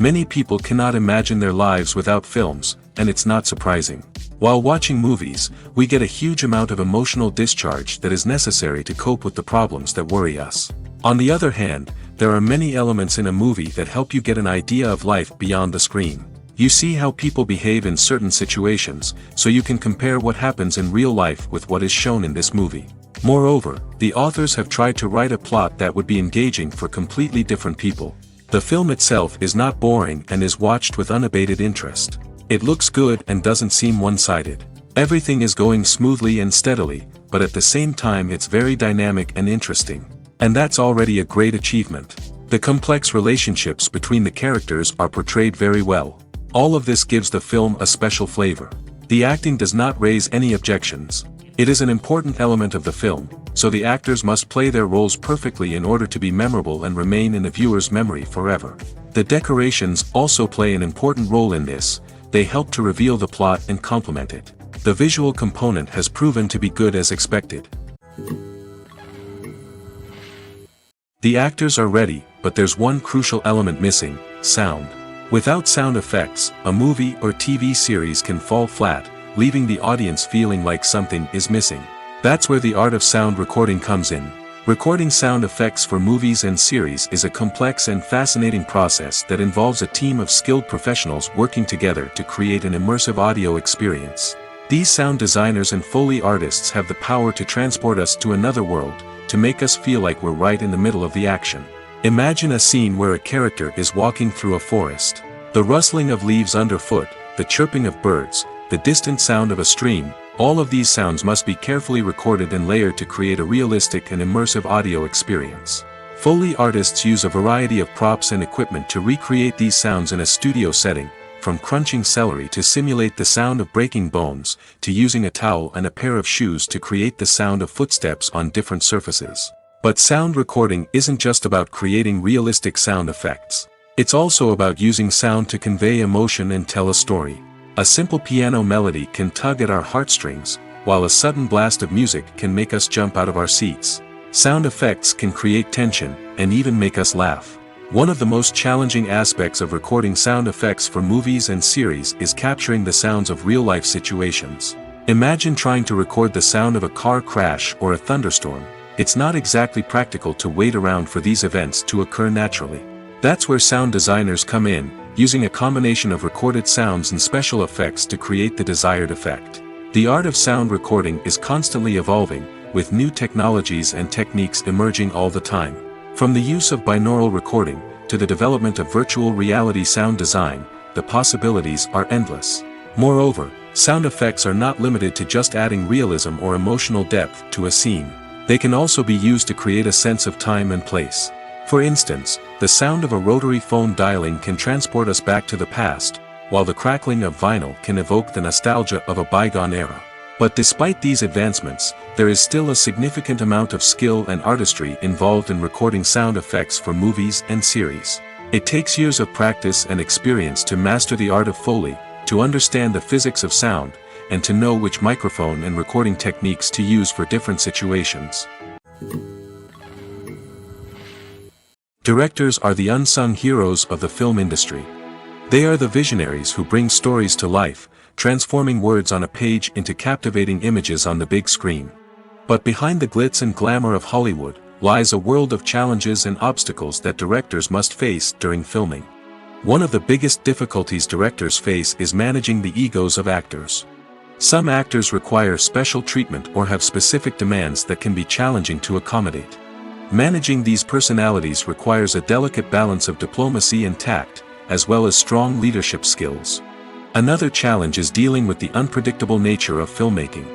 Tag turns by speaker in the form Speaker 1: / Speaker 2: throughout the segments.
Speaker 1: Many people cannot imagine their lives without films, and it's not surprising. While watching movies, we get a huge amount of emotional discharge that is necessary to cope with the problems that worry us. On the other hand, there are many elements in a movie that help you get an idea of life beyond the screen. You see how people behave in certain situations, so you can compare what happens in real life with what is shown in this movie. Moreover, the authors have tried to write a plot that would be engaging for completely different people. The film itself is not boring and is watched with unabated interest. It looks good and doesn't seem one-sided. Everything is going smoothly and steadily, but at the same time it's very dynamic and interesting. And that's already a great achievement. The complex relationships between the characters are portrayed very well. All of this gives the film a special flavor. The acting does not raise any objections. It is an important element of the film, so the actors must play their roles perfectly in order to be memorable and remain in the viewer's memory forever. The decorations also play an important role in this. They help to reveal the plot and complement it. The visual component has proven to be good as expected. The actors are ready, but there's one crucial element missing: sound. Without sound effects, a movie or TV series can fall flat, leaving the audience feeling like something is missing. That's where the art of sound recording comes in. Recording sound effects for movies and series is a complex and fascinating process that involves a team of skilled professionals working together to create an immersive audio experience. These sound designers and Foley artists have the power to transport us to another world, to make us feel like we're right in the middle of the action. Imagine a scene where a character is walking through a forest. The rustling of leaves underfoot, the chirping of birds, the distant sound of a stream, all of these sounds must be carefully recorded and layered to create a realistic and immersive audio experience. Foley artists use a variety of props and equipment to recreate these sounds in a studio setting, from crunching celery to simulate the sound of breaking bones, to using a towel and a pair of shoes to create the sound of footsteps on different surfaces. But sound recording isn't just about creating realistic sound effects. It's also about using sound to convey emotion and tell a story. A simple piano melody can tug at our heartstrings, while a sudden blast of music can make us jump out of our seats. Sound effects can create tension, and even make us laugh. One of the most challenging aspects of recording sound effects for movies and series is capturing the sounds of real-life situations. Imagine trying to record the sound of a car crash or a thunderstorm. It's not exactly practical to wait around for these events to occur naturally. That's where sound designers come in, using a combination of recorded sounds and special effects to create the desired effect. The art of sound recording is constantly evolving, with new technologies and techniques emerging all the time. From the use of binaural recording, to the development of virtual reality sound design, the possibilities are endless. Moreover, sound effects are not limited to just adding realism or emotional depth to a scene. They can also be used to create a sense of time and place. For instance, the sound of a rotary phone dialing can transport us back to the past, while the crackling of vinyl can evoke the nostalgia of a bygone era. But despite these advancements, there is still a significant amount of skill and artistry involved in recording sound effects for movies and series. It takes years of practice and experience to master the art of Foley, to understand the physics of sound, and to know which microphone and recording techniques to use for different situations. Directors are the unsung heroes of the film industry. They are the visionaries who bring stories to life, transforming words on a page into captivating images on the big screen. But behind the glitz and glamour of Hollywood, lies a world of challenges and obstacles that directors must face during filming. One of the biggest difficulties directors face is managing the egos of actors. Some actors require special treatment or have specific demands that can be challenging to accommodate. Managing these personalities requires a delicate balance of diplomacy and tact, as well as strong leadership skills. Another challenge is dealing with the unpredictable nature of filmmaking.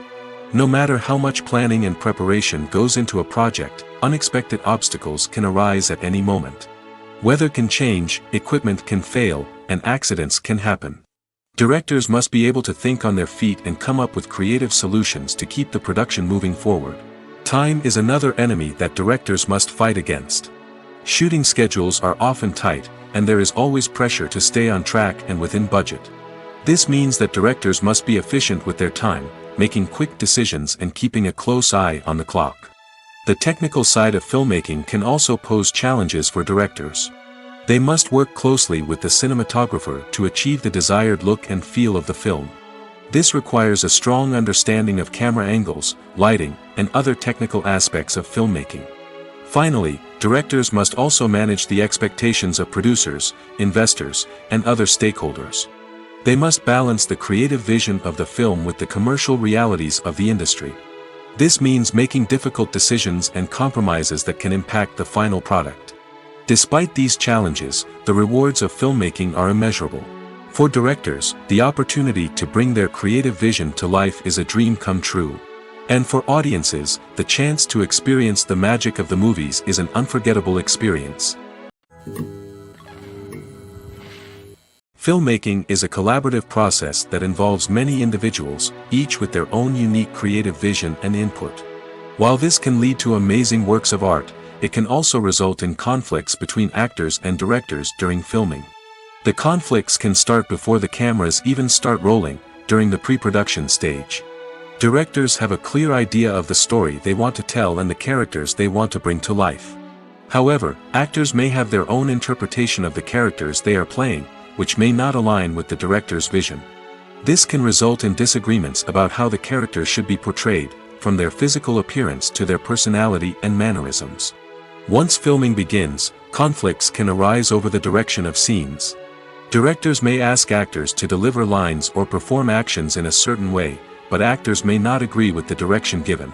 Speaker 1: No matter how much planning and preparation goes into a project, unexpected obstacles can arise at any moment. Weather can change, equipment can fail, and accidents can happen. Directors must be able to think on their feet and come up with creative solutions to keep the production moving forward. Time is another enemy that directors must fight against. Shooting schedules are often tight, and there is always pressure to stay on track and within budget. This means that directors must be efficient with their time, making quick decisions and keeping a close eye on the clock. The technical side of filmmaking can also pose challenges for directors. They must work closely with the cinematographer to achieve the desired look and feel of the film. This requires a strong understanding of camera angles, lighting, and other technical aspects of filmmaking. Finally, directors must also manage the expectations of producers, investors, and other stakeholders. They must balance the creative vision of the film with the commercial realities of the industry. This means making difficult decisions and compromises that can impact the final product. Despite these challenges, the rewards of filmmaking are immeasurable. For directors, the opportunity to bring their creative vision to life is a dream come true. And for audiences, the chance to experience the magic of the movies is an unforgettable experience. Filmmaking is a collaborative process that involves many individuals, each with their own unique creative vision and input. While this can lead to amazing works of art, it can also result in conflicts between actors and directors during filming. The conflicts can start before the cameras even start rolling, during the pre-production stage. Directors have a clear idea of the story they want to tell and the characters they want to bring to life. However, actors may have their own interpretation of the characters they are playing, which may not align with the director's vision. This can result in disagreements about how the characters should be portrayed, from their physical appearance to their personality and mannerisms. Once filming begins, conflicts can arise over the direction of scenes. Directors may ask actors to deliver lines or perform actions in a certain way, but actors may not agree with the direction given.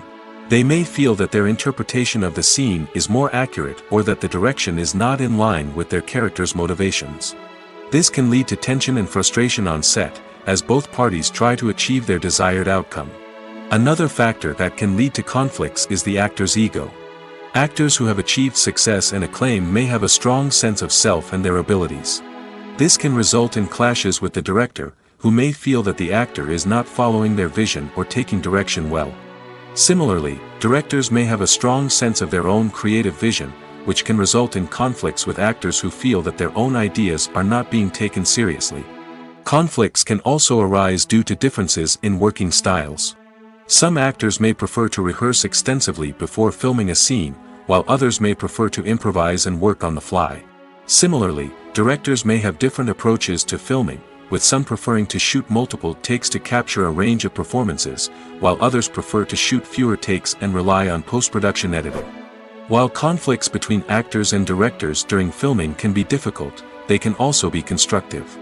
Speaker 1: They may feel that their interpretation of the scene is more accurate or that the direction is not in line with their character's motivations. This can lead to tension and frustration on set, as both parties try to achieve their desired outcome. Another factor that can lead to conflicts is the actor's ego. Actors who have achieved success and acclaim may have a strong sense of self and their abilities. This can result in clashes with the director, who may feel that the actor is not following their vision or taking direction well. Similarly, directors may have a strong sense of their own creative vision, which can result in conflicts with actors who feel that their own ideas are not being taken seriously. Conflicts can also arise due to differences in working styles. Some actors may prefer to rehearse extensively before filming a scene, while others may prefer to improvise and work on the fly. Similarly, directors may have different approaches to filming, with some preferring to shoot multiple takes to capture a range of performances, while others prefer to shoot fewer takes and rely on post-production editing. While conflicts between actors and directors during filming can be difficult, they can also be constructive.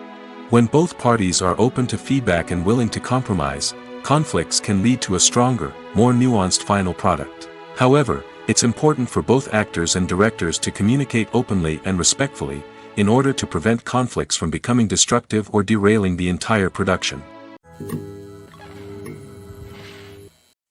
Speaker 1: When both parties are open to feedback and willing to compromise, conflicts can lead to a stronger, more nuanced final product. However, it's important for both actors and directors to communicate openly and respectfully, in order to prevent conflicts from becoming destructive or derailing the entire production.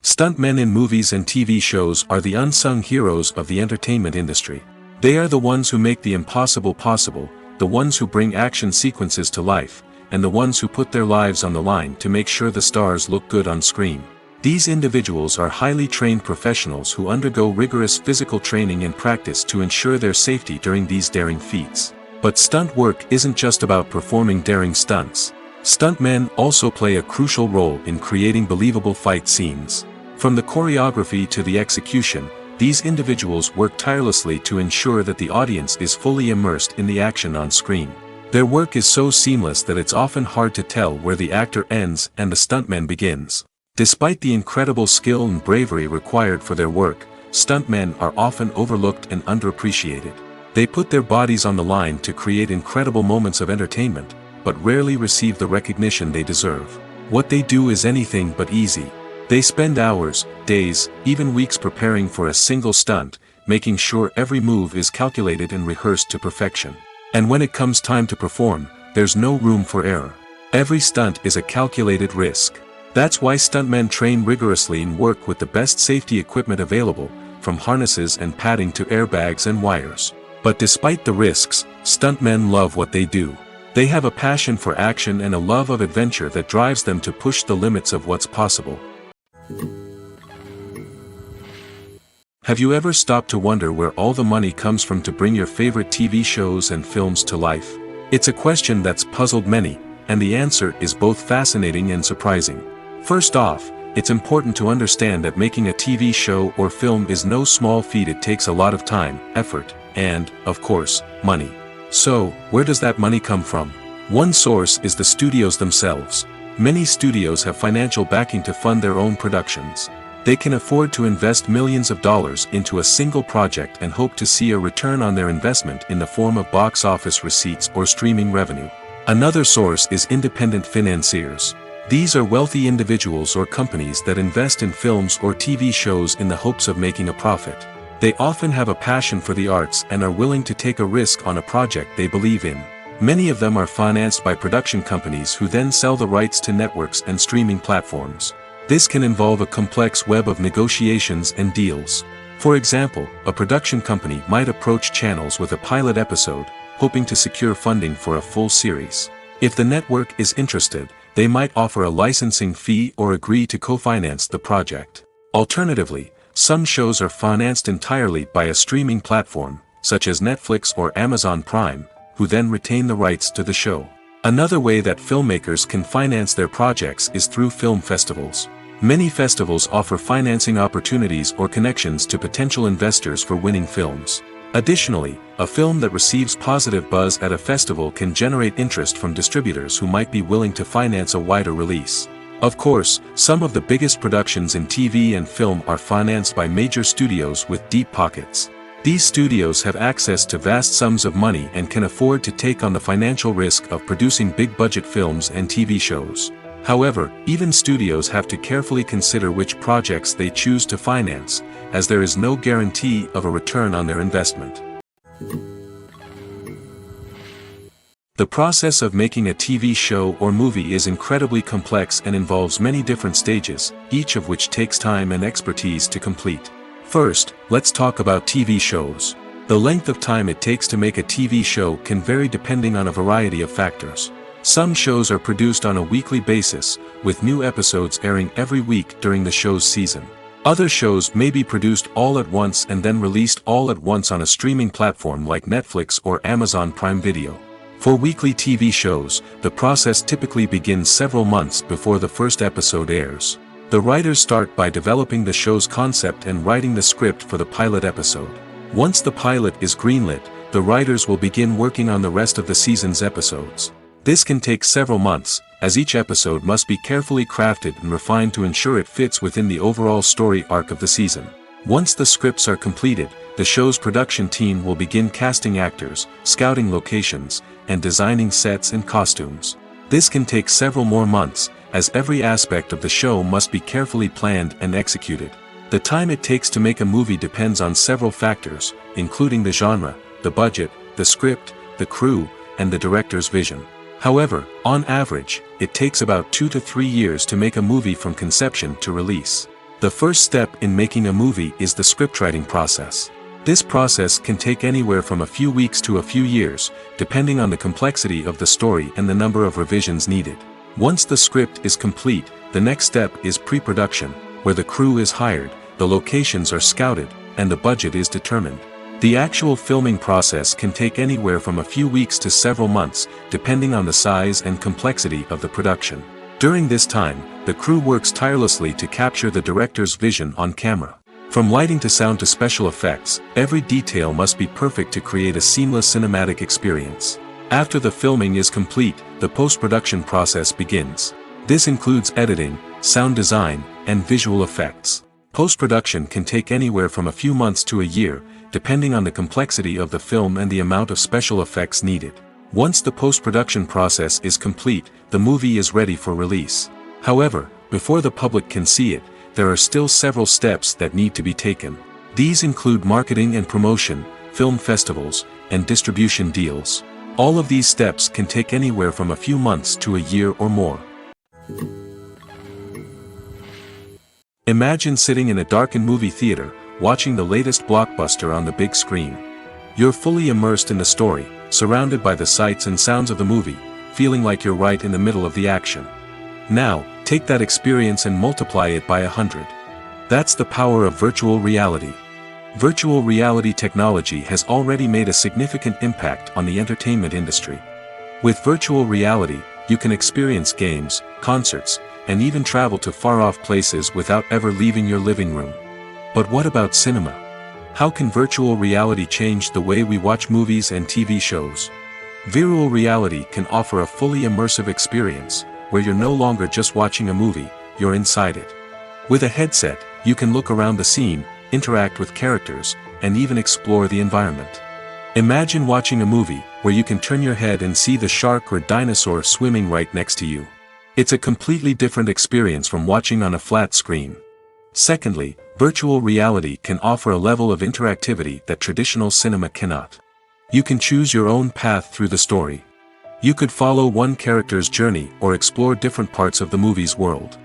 Speaker 1: Stuntmen in movies and TV shows are the unsung heroes of the entertainment industry. They are the ones who make the impossible possible, the ones who bring action sequences to life, and the ones who put their lives on the line to make sure the stars look good on screen. These individuals are highly trained professionals who undergo rigorous physical training and practice to ensure their safety during these daring feats. But stunt work isn't just about performing daring stunts. Stuntmen also play a crucial role in creating believable fight scenes. From the choreography to the execution, these individuals work tirelessly to ensure that the audience is fully immersed in the action on screen. Their work is so seamless that it's often hard to tell where the actor ends and the stuntman begins. Despite the incredible skill and bravery required for their work, stuntmen are often overlooked and underappreciated. They put their bodies on the line to create incredible moments of entertainment, but rarely receive the recognition they deserve. What they do is anything but easy. They spend hours, days, even weeks preparing for a single stunt, making sure every move is calculated and rehearsed to perfection. And when it comes time to perform, there's no room for error. Every stunt is a calculated risk. That's why stuntmen train rigorously and work with the best safety equipment available, from harnesses and padding to airbags and wires. But despite the risks, stuntmen love what they do. They have a passion for action and a love of adventure that drives them to push the limits of what's possible. Have you ever stopped to wonder where all the money comes from to bring your favorite TV shows and films to life? It's a question that's puzzled many, and the answer is both fascinating and surprising. First off, it's important to understand that making a TV show or film is no small feat. It takes a lot of time, effort, and, of course, money. So, where does that money come from? One source is the studios themselves. Many studios have financial backing to fund their own productions. They can afford to invest millions of dollars into a single project and hope to see a return on their investment in the form of box office receipts or streaming revenue. Another source is independent financiers. These are wealthy individuals or companies that invest in films or TV shows in the hopes of making a profit. They often have a passion for the arts and are willing to take a risk on a project they believe in. Many of them are financed by production companies who then sell the rights to networks and streaming platforms. This can involve a complex web of negotiations and deals. For example, a production company might approach channels with a pilot episode, hoping to secure funding for a full series. If the network is interested, they might offer a licensing fee or agree to co-finance the project. Alternatively, some shows are financed entirely by a streaming platform, such as Netflix or Amazon Prime, who then retain the rights to the show. Another way that filmmakers can finance their projects is through film festivals. Many festivals offer financing opportunities or connections to potential investors for winning films. Additionally, a film that receives positive buzz at a festival can generate interest from distributors who might be willing to finance a wider release. Of course, some of the biggest productions in TV and film are financed by major studios with deep pockets. These studios have access to vast sums of money and can afford to take on the financial risk of producing big-budget films and TV shows. However, even studios have to carefully consider which projects they choose to finance, as there is no guarantee of a return on their investment. The process of making a TV show or movie is incredibly complex and involves many different stages, each of which takes time and expertise to complete. First, let's talk about TV shows. The length of time it takes to make a TV show can vary depending on a variety of factors. Some shows are produced on a weekly basis, with new episodes airing every week during the show's season. Other shows may be produced all at once and then released all at once on a streaming platform like Netflix or Amazon Prime Video. For weekly TV shows, the process typically begins several months before the first episode airs. The writers start by developing the show's concept and writing the script for the pilot episode. Once the pilot is greenlit, the writers will begin working on the rest of the season's episodes. This can take several months, as each episode must be carefully crafted and refined to ensure it fits within the overall story arc of the season. Once the scripts are completed, the show's production team will begin casting actors, scouting locations, and designing sets and costumes. This can take several more months, as every aspect of the show must be carefully planned and executed. The time it takes to make a movie depends on several factors, including the genre, the budget, the script, the crew, and the director's vision. However, on average, it takes about 2 to 3 years to make a movie from conception to release. The first step in making a movie is the scriptwriting process. This process can take anywhere from a few weeks to a few years, depending on the complexity of the story and the number of revisions needed. Once the script is complete, the next step is pre-production, where the crew is hired, the locations are scouted, and the budget is determined. The actual filming process can take anywhere from a few weeks to several months, depending on the size and complexity of the production. During this time, the crew works tirelessly to capture the director's vision on camera. From lighting to sound to special effects, every detail must be perfect to create a seamless cinematic experience. After the filming is complete, the post-production process begins. This includes editing, sound design, and visual effects. Post-production can take anywhere from a few months to a year, depending on the complexity of the film and the amount of special effects needed. Once the post-production process is complete, the movie is ready for release. However, before the public can see it, there are still several steps that need to be taken. These include marketing and promotion, film festivals, and distribution deals. All of these steps can take anywhere from a few months to a year or more. Imagine sitting in a darkened movie theater, watching the latest blockbuster on the big screen. You're fully immersed in the story, surrounded by the sights and sounds of the movie, feeling like you're right in the middle of the action. Now, take that experience and multiply it by 100. That's the power of virtual reality. Virtual reality technology has already made a significant impact on the entertainment industry. With virtual reality, you can experience games, concerts, and even travel to far-off places without ever leaving your living room. But what about cinema? How can virtual reality change the way we watch movies and TV shows? Virtual reality can offer a fully immersive experience, where you're no longer just watching a movie, you're inside it. With a headset, you can look around the scene, interact with characters, and even explore the environment. Imagine watching a movie, where you can turn your head and see the shark or dinosaur swimming right next to you. It's a completely different experience from watching on a flat screen. Secondly, virtual reality can offer a level of interactivity that traditional cinema cannot. You can choose your own path through the story. You could follow one character's journey or explore different parts of the movie's world.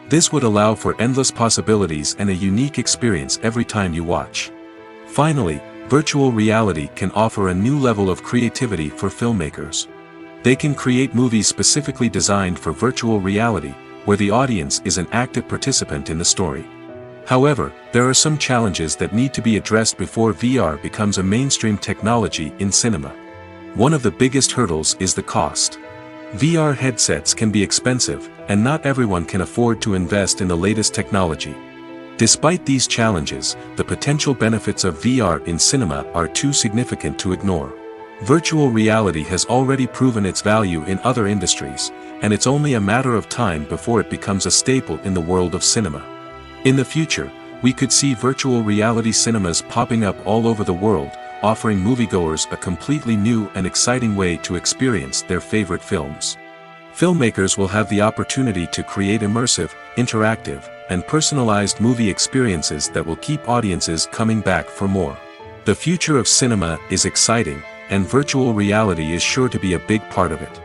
Speaker 1: This would allow for endless possibilities and a unique experience every time you watch. Finally, virtual reality can offer a new level of creativity for filmmakers. They can create movies specifically designed for virtual reality, where the audience is an active participant in the story. However, there are some challenges that need to be addressed before VR becomes a mainstream technology in cinema. One of the biggest hurdles is the cost. VR headsets can be expensive, and not everyone can afford to invest in the latest technology. Despite these challenges, the potential benefits of VR in cinema are too significant to ignore. Virtual reality has already proven its value in other industries, and it's only a matter of time before it becomes a staple in the world of cinema. In the future, we could see virtual reality cinemas popping up all over the world, offering moviegoers a completely new and exciting way to experience their favorite films. Filmmakers will have the opportunity to create immersive, interactive, and personalized movie experiences that will keep audiences coming back for more. The future of cinema is exciting, and virtual reality is sure to be a big part of it.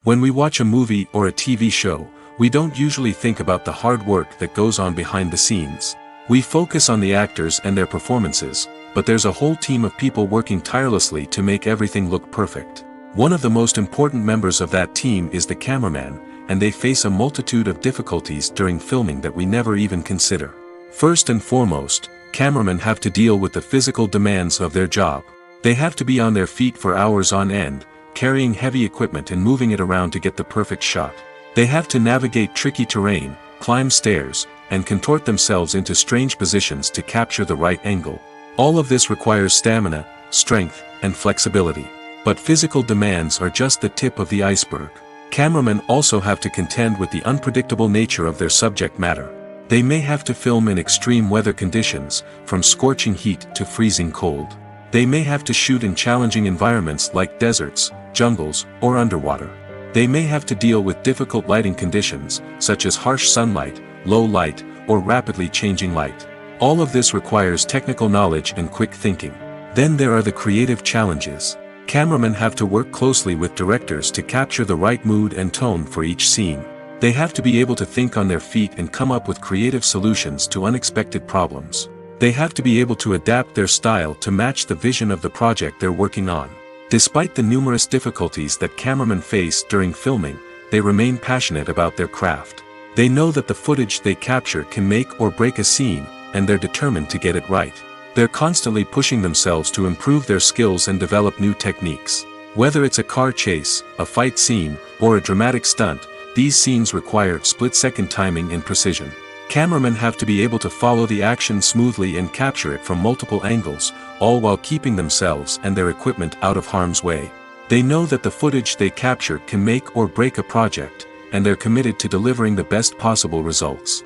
Speaker 1: When we watch a movie or a TV show, we don't usually think about the hard work that goes on behind the scenes. We focus on the actors and their performances, but there's a whole team of people working tirelessly to make everything look perfect. One of the most important members of that team is the cameraman, and they face a multitude of difficulties during filming that we never even consider. First and foremost, cameramen have to deal with the physical demands of their job. They have to be on their feet for hours on end, carrying heavy equipment and moving it around to get the perfect shot. They have to navigate tricky terrain, climb stairs, and contort themselves into strange positions to capture the right angle. All of this requires stamina, strength, and flexibility. But physical demands are just the tip of the iceberg. Cameramen also have to contend with the unpredictable nature of their subject matter. They may have to film in extreme weather conditions, from scorching heat to freezing cold. They may have to shoot in challenging environments like deserts, jungles, or underwater. They may have to deal with difficult lighting conditions, such as harsh sunlight, low light, or rapidly changing light. All of this requires technical knowledge and quick thinking. Then there are the creative challenges. Cameramen have to work closely with directors to capture the right mood and tone for each scene. They have to be able to think on their feet and come up with creative solutions to unexpected problems. They have to be able to adapt their style to match the vision of the project they're working on. Despite the numerous difficulties that cameramen face during filming, they remain passionate about their craft. They know that the footage they capture can make or break a scene, and they're determined to get it right. They're constantly pushing themselves to improve their skills and develop new techniques. Whether it's a car chase, a fight scene, or a dramatic stunt, these scenes require split-second timing and precision. Cameramen have to be able to follow the action smoothly and capture it from multiple angles, all while keeping themselves and their equipment out of harm's way. They know that the footage they capture can make or break a project, and they're committed to delivering the best possible results.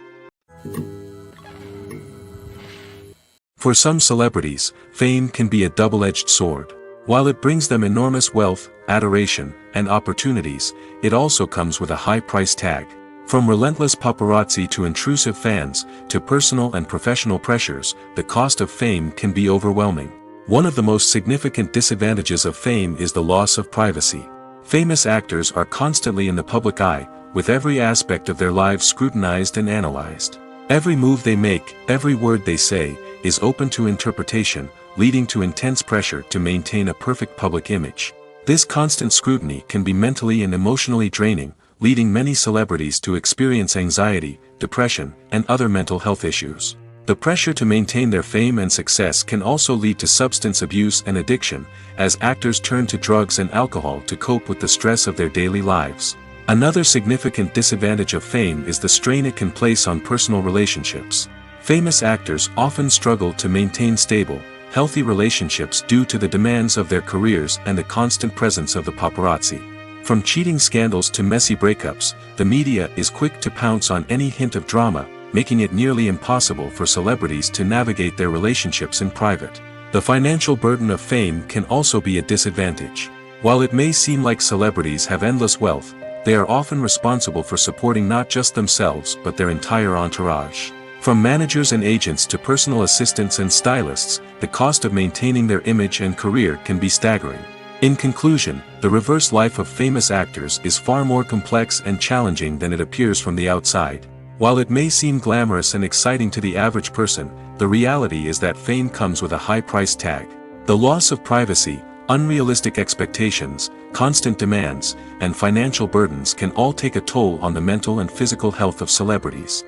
Speaker 1: For some celebrities, fame can be a double-edged sword. While it brings them enormous wealth, adoration, and opportunities, it also comes with a high price tag. From relentless paparazzi to intrusive fans, to personal and professional pressures, the cost of fame can be overwhelming. One of the most significant disadvantages of fame is the loss of privacy. Famous actors are constantly in the public eye, with every aspect of their lives scrutinized and analyzed. Every move they make, every word they say, is open to interpretation, leading to intense pressure to maintain a perfect public image. This constant scrutiny can be mentally and emotionally draining, leading many celebrities to experience anxiety, depression, and other mental health issues. The pressure to maintain their fame and success can also lead to substance abuse and addiction, as actors turn to drugs and alcohol to cope with the stress of their daily lives. Another significant disadvantage of fame is the strain it can place on personal relationships. Famous actors often struggle to maintain stable, healthy relationships due to the demands of their careers and the constant presence of the paparazzi. From cheating scandals to messy breakups, the media is quick to pounce on any hint of drama, making it nearly impossible for celebrities to navigate their relationships in private. The financial burden of fame can also be a disadvantage. While it may seem like celebrities have endless wealth, they are often responsible for supporting not just themselves but their entire entourage. From managers and agents to personal assistants and stylists, the cost of maintaining their image and career can be staggering. In conclusion, the reverse life of famous actors is far more complex and challenging than it appears from the outside. While it may seem glamorous and exciting to the average person, the reality is that fame comes with a high price tag. The loss of privacy, unrealistic expectations, constant demands, and financial burdens can all take a toll on the mental and physical health of celebrities.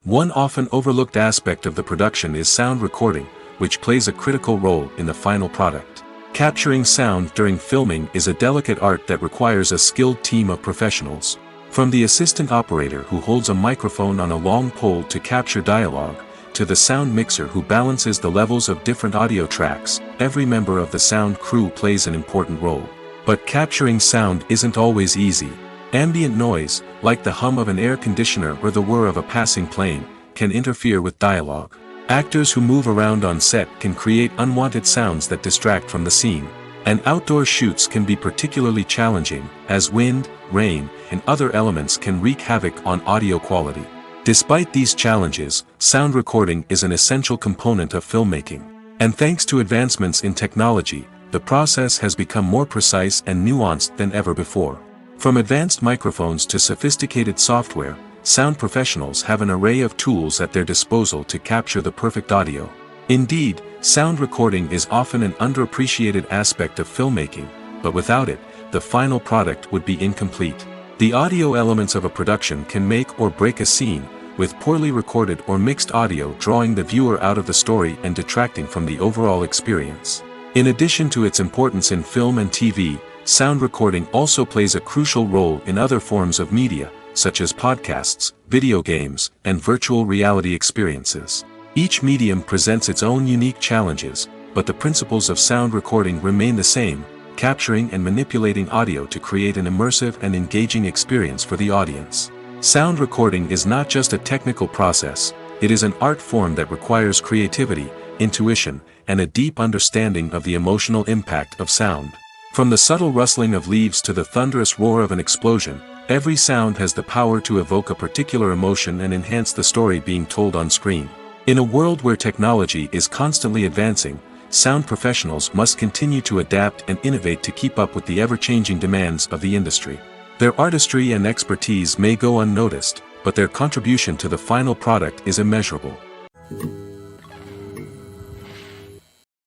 Speaker 1: One often overlooked aspect of the production is sound recording, which plays a critical role in the final product. Capturing sound during filming is a delicate art that requires a skilled team of professionals. From the assistant operator who holds a microphone on a long pole to capture dialogue, to the sound mixer who balances the levels of different audio tracks, every member of the sound crew plays an important role. But capturing sound isn't always easy. Ambient noise, like the hum of an air conditioner or the whir of a passing plane, can interfere with dialogue. Actors who move around on set can create unwanted sounds that distract from the scene. And outdoor shoots can be particularly challenging, as wind, rain, and other elements can wreak havoc on audio quality. Despite these challenges, sound recording is an essential component of filmmaking. And thanks to advancements in technology, the process has become more precise and nuanced than ever before. From advanced microphones to sophisticated software, sound professionals have an array of tools at their disposal to capture the perfect audio. Indeed, sound recording is often an underappreciated aspect of filmmaking, but without it, the final product would be incomplete. The audio elements of a production can make or break a scene, with poorly recorded or mixed audio drawing the viewer out of the story and detracting from the overall experience. In addition to its importance in film and TV, sound recording also plays a crucial role in other forms of media, such as podcasts, video games, and virtual reality experiences. Each medium presents its own unique challenges, but the principles of sound recording remain the same, capturing and manipulating audio to create an immersive and engaging experience for the audience. Sound recording is not just a technical process, it is an art form that requires creativity, intuition, and a deep understanding of the emotional impact of sound. From the subtle rustling of leaves to the thunderous roar of an explosion, every sound has the power to evoke a particular emotion and enhance the story being told on screen. In a world where technology is constantly advancing, sound professionals must continue to adapt and innovate to keep up with the ever-changing demands of the industry. Their artistry and expertise may go unnoticed, but their contribution to the final product is immeasurable.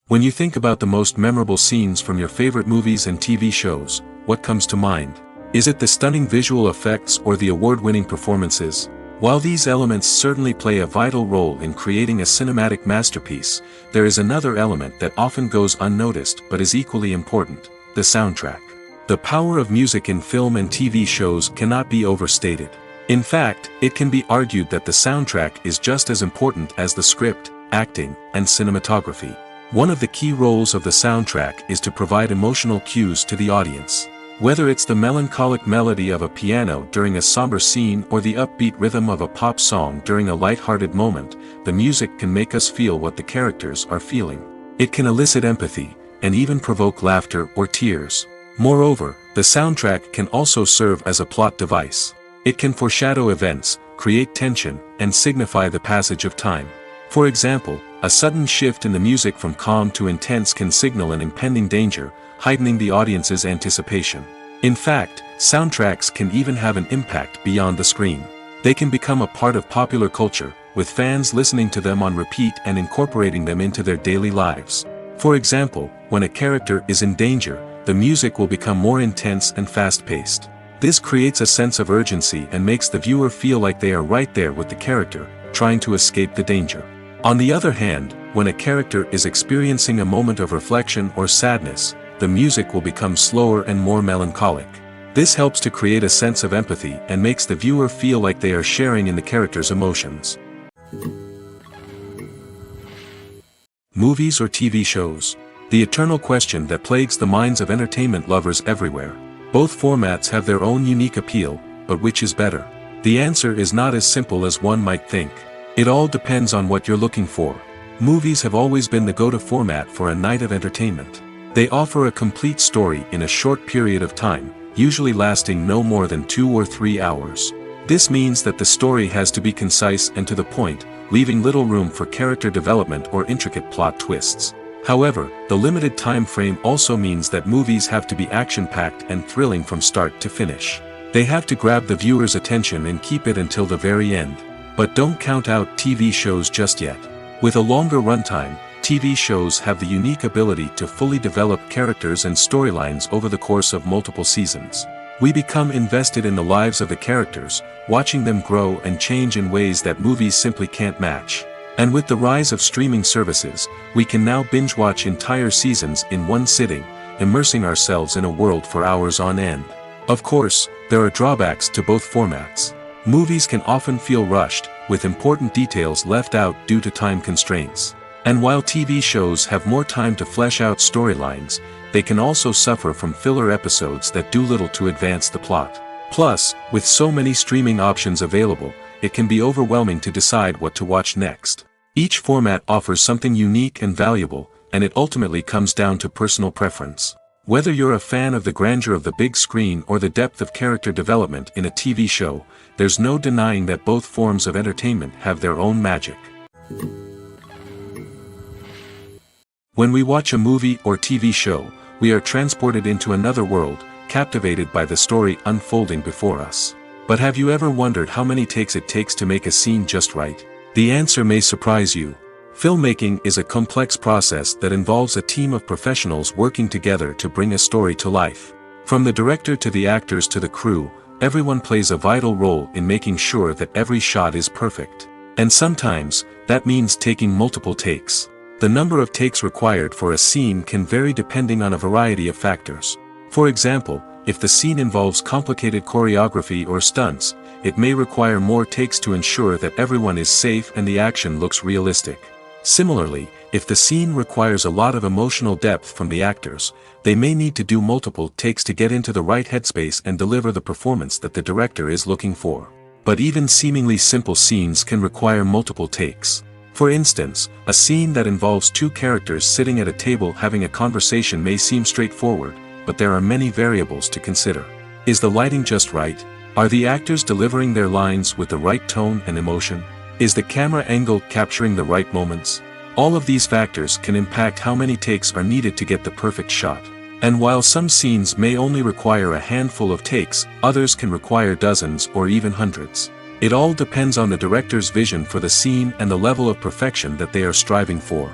Speaker 1: When you think about the most memorable scenes from your favorite movies and TV shows, what comes to mind? Is it the stunning visual effects or the award-winning performances? While these elements certainly play a vital role in creating a cinematic masterpiece, there is another element that often goes unnoticed but is equally important: the soundtrack. The power of music in film and TV shows cannot be overstated. In fact, it can be argued that the soundtrack is just as important as the script, acting, and cinematography. One of the key roles of the soundtrack is to provide emotional cues to the audience. Whether it's the melancholic melody of a piano during a somber scene or the upbeat rhythm of a pop song during a light-hearted moment, the music can make us feel what the characters are feeling. It can elicit empathy, and even provoke laughter or tears. Moreover, the soundtrack can also serve as a plot device. It can foreshadow events, create tension, and signify the passage of time. For example, a sudden shift in the music from calm to intense can signal an impending danger, heightening the audience's anticipation. In fact, soundtracks can even have an impact beyond the screen. They can become a part of popular culture, with fans listening to them on repeat and incorporating them into their daily lives. For example, when a character is in danger, the music will become more intense and fast-paced. This creates a sense of urgency and makes the viewer feel like they are right there with the character, trying to escape the danger. On the other hand, when a character is experiencing a moment of reflection or sadness, the music will become slower and more melancholic. This helps to create a sense of empathy and makes the viewer feel like they are sharing in the character's emotions. Movies or TV shows? The eternal question that plagues the minds of entertainment lovers everywhere. Both formats have their own unique appeal, but which is better? The answer is not as simple as one might think. It all depends on what you're looking for. Movies have always been the go-to format for a night of entertainment. They offer a complete story in a short period of time, usually lasting no more than 2 or 3 hours. This means that the story has to be concise and to the point, leaving little room for character development or intricate plot twists. However, the limited time frame also means that movies have to be action-packed and thrilling from start to finish. They have to grab the viewer's attention and keep it until the very end. But don't count out TV shows just yet. With a longer runtime, TV shows have the unique ability to fully develop characters and storylines over the course of multiple seasons. We become invested in the lives of the characters, watching them grow and change in ways that movies simply can't match. And with the rise of streaming services, we can now binge-watch entire seasons in one sitting, immersing ourselves in a world for hours on end. Of course, there are drawbacks to both formats. Movies can often feel rushed, with important details left out due to time constraints. And while TV shows have more time to flesh out storylines, they can also suffer from filler episodes that do little to advance the plot. Plus, with so many streaming options available, it can be overwhelming to decide what to watch next. Each format offers something unique and valuable, and it ultimately comes down to personal preference. Whether you're a fan of the grandeur of the big screen or the depth of character development in a TV show, there's no denying that both forms of entertainment have their own magic. When we watch a movie or TV show, we are transported into another world, captivated by the story unfolding before us. But have you ever wondered how many takes it takes to make a scene just right? The answer may surprise you. Filmmaking is a complex process that involves a team of professionals working together to bring a story to life. From the director to the actors to the crew, everyone plays a vital role in making sure that every shot is perfect. And sometimes, that means taking multiple takes. The number of takes required for a scene can vary depending on a variety of factors. For example, if the scene involves complicated choreography or stunts, it may require more takes to ensure that everyone is safe and the action looks realistic. Similarly, if the scene requires a lot of emotional depth from the actors, they may need to do multiple takes to get into the right headspace and deliver the performance that the director is looking for. But even seemingly simple scenes can require multiple takes. For instance, a scene that involves 2 characters sitting at a table having a conversation may seem straightforward, but there are many variables to consider. Is the lighting just right? Are the actors delivering their lines with the right tone and emotion? Is the camera angle capturing the right moments? All of these factors can impact how many takes are needed to get the perfect shot. And while some scenes may only require a handful of takes, others can require dozens or even hundreds. It all depends on the director's vision for the scene and the level of perfection that they are striving for.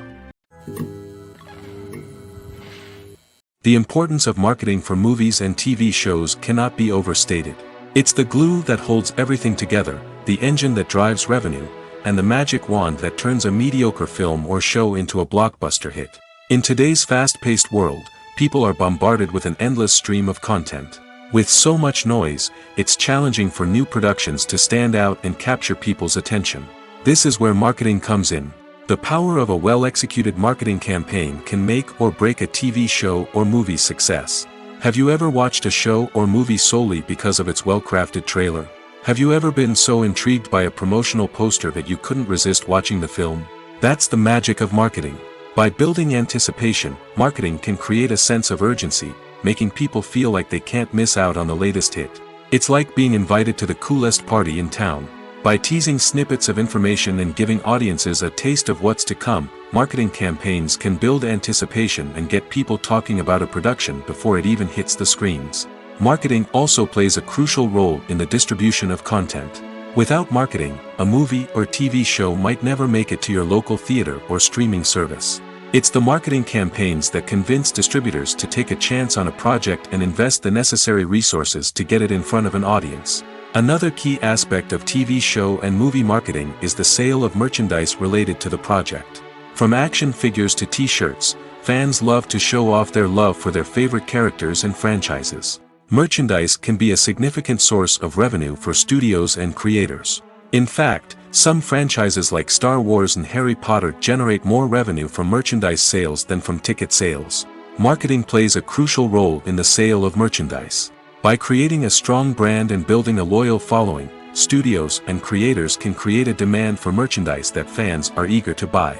Speaker 1: The importance of marketing for movies and TV shows cannot be overstated. It's the glue that holds everything together, the engine that drives revenue, and the magic wand that turns a mediocre film or show into a blockbuster hit. In today's fast-paced world, people are bombarded with an endless stream of content. With so much noise, it's challenging for new productions to stand out and capture people's attention. This is where marketing comes in. The power of a well-executed marketing campaign can make or break a TV show or movie's success. Have you ever watched a show or movie solely because of its well-crafted trailer? Have you ever been so intrigued by a promotional poster that you couldn't resist watching the film? That's the magic of marketing. By building anticipation, marketing can create a sense of urgency, making people feel like they can't miss out on the latest hit. It's like being invited to the coolest party in town. By teasing snippets of information and giving audiences a taste of what's to come, marketing campaigns can build anticipation and get people talking about a production before it even hits the screens. Marketing also plays a crucial role in the distribution of content. Without marketing, a movie or TV show might never make it to your local theater or streaming service. It's the marketing campaigns that convince distributors to take a chance on a project and invest the necessary resources to get it in front of an audience. Another key aspect of TV show and movie marketing is the sale of merchandise related to the project. From action figures to t-shirts, fans love to show off their love for their favorite characters and franchises. Merchandise can be a significant source of revenue for studios and creators. In fact, some franchises like Star Wars and Harry Potter generate more revenue from merchandise sales than from ticket sales. Marketing plays a crucial role in the sale of merchandise. By creating a strong brand and building a loyal following, studios and creators can create a demand for merchandise that fans are eager to buy.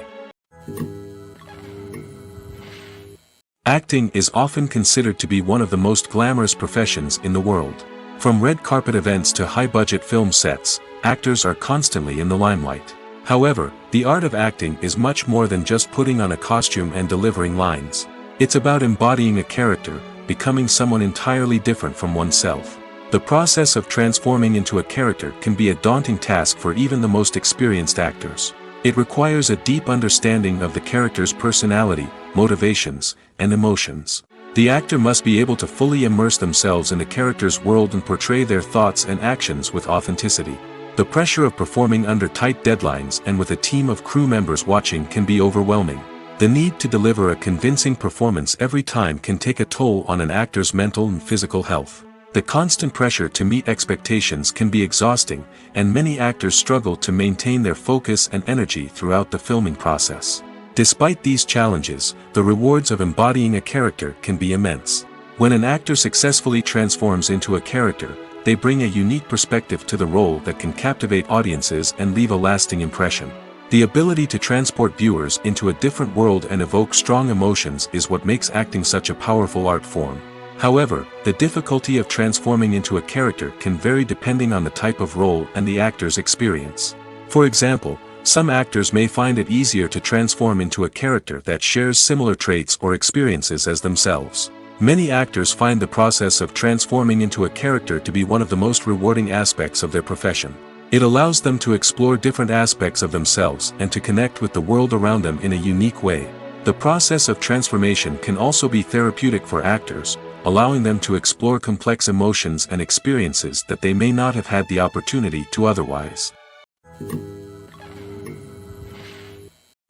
Speaker 1: Acting is often considered to be one of the most glamorous professions in the world. From red carpet events to high-budget film sets, actors are constantly in the limelight. However, the art of acting is much more than just putting on a costume and delivering lines. It's about embodying a character, becoming someone entirely different from oneself. The process of transforming into a character can be a daunting task for even the most experienced actors. It requires a deep understanding of the character's personality, motivations, and emotions. The actor must be able to fully immerse themselves in the character's world and portray their thoughts and actions with authenticity. The pressure of performing under tight deadlines and with a team of crew members watching can be overwhelming. The need to deliver a convincing performance every time can take a toll on an actor's mental and physical health. The constant pressure to meet expectations can be exhausting, and many actors struggle to maintain their focus and energy throughout the filming process. Despite these challenges, the rewards of embodying a character can be immense. When an actor successfully transforms into a character, they bring a unique perspective to the role that can captivate audiences and leave a lasting impression. The ability to transport viewers into a different world and evoke strong emotions is what makes acting such a powerful art form. However, the difficulty of transforming into a character can vary depending on the type of role and the actor's experience. For example, some actors may find it easier to transform into a character that shares similar traits or experiences as themselves. Many actors find the process of transforming into a character to be one of the most rewarding aspects of their profession. It allows them to explore different aspects of themselves and to connect with the world around them in a unique way. The process of transformation can also be therapeutic for actors, allowing them to explore complex emotions and experiences that they may not have had the opportunity to otherwise.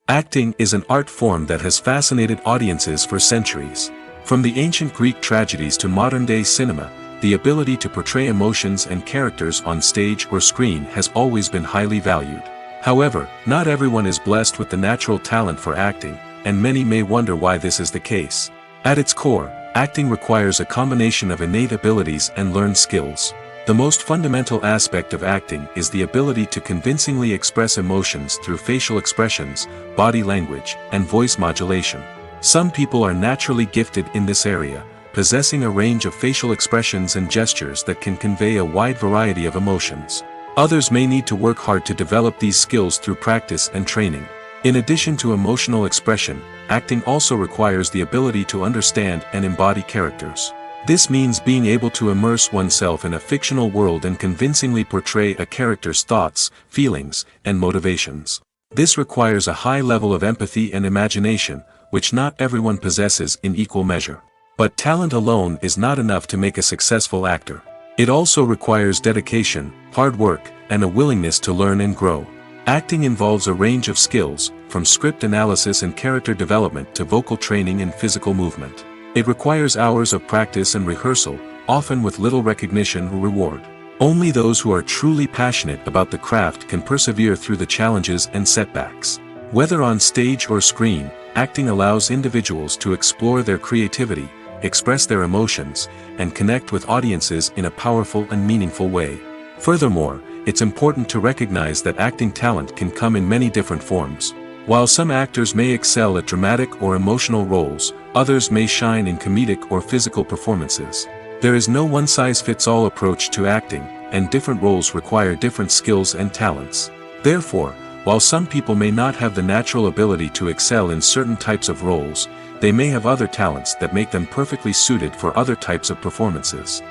Speaker 1: Acting is an art form that has fascinated audiences for centuries. From the ancient Greek tragedies to modern-day cinema, the ability to portray emotions and characters on stage or screen has always been highly valued. However, not everyone is blessed with the natural talent for acting, and many may wonder why this is the case. At its core, acting requires a combination of innate abilities and learned skills. The most fundamental aspect of acting is the ability to convincingly express emotions through facial expressions, body language, and voice modulation. Some people are naturally gifted in this area, possessing a range of facial expressions and gestures that can convey a wide variety of emotions. Others may need to work hard to develop these skills through practice and training. In addition to emotional expression, acting also requires the ability to understand and embody characters. This means being able to immerse oneself in a fictional world and convincingly portray a character's thoughts, feelings, and motivations. This requires a high level of empathy and imagination, which not everyone possesses in equal measure. But talent alone is not enough to make a successful actor. It also requires dedication, hard work, and a willingness to learn and grow. Acting involves a range of skills, from script analysis and character development to vocal training and physical movement. It requires hours of practice and rehearsal, often with little recognition or reward. Only those who are truly passionate about the craft can persevere through the challenges and setbacks. Whether on stage or screen, acting allows individuals to explore their creativity, express their emotions, and connect with audiences in a powerful and meaningful way. Furthermore, it's important to recognize that acting talent can come in many different forms. While some actors may excel at dramatic or emotional roles, others may shine in comedic or physical performances. There is no one-size-fits-all approach to acting, and different roles require different skills and talents. Therefore, while some people may not have the natural ability to excel in certain types of roles, they may have other talents that make them perfectly suited for other types of performances.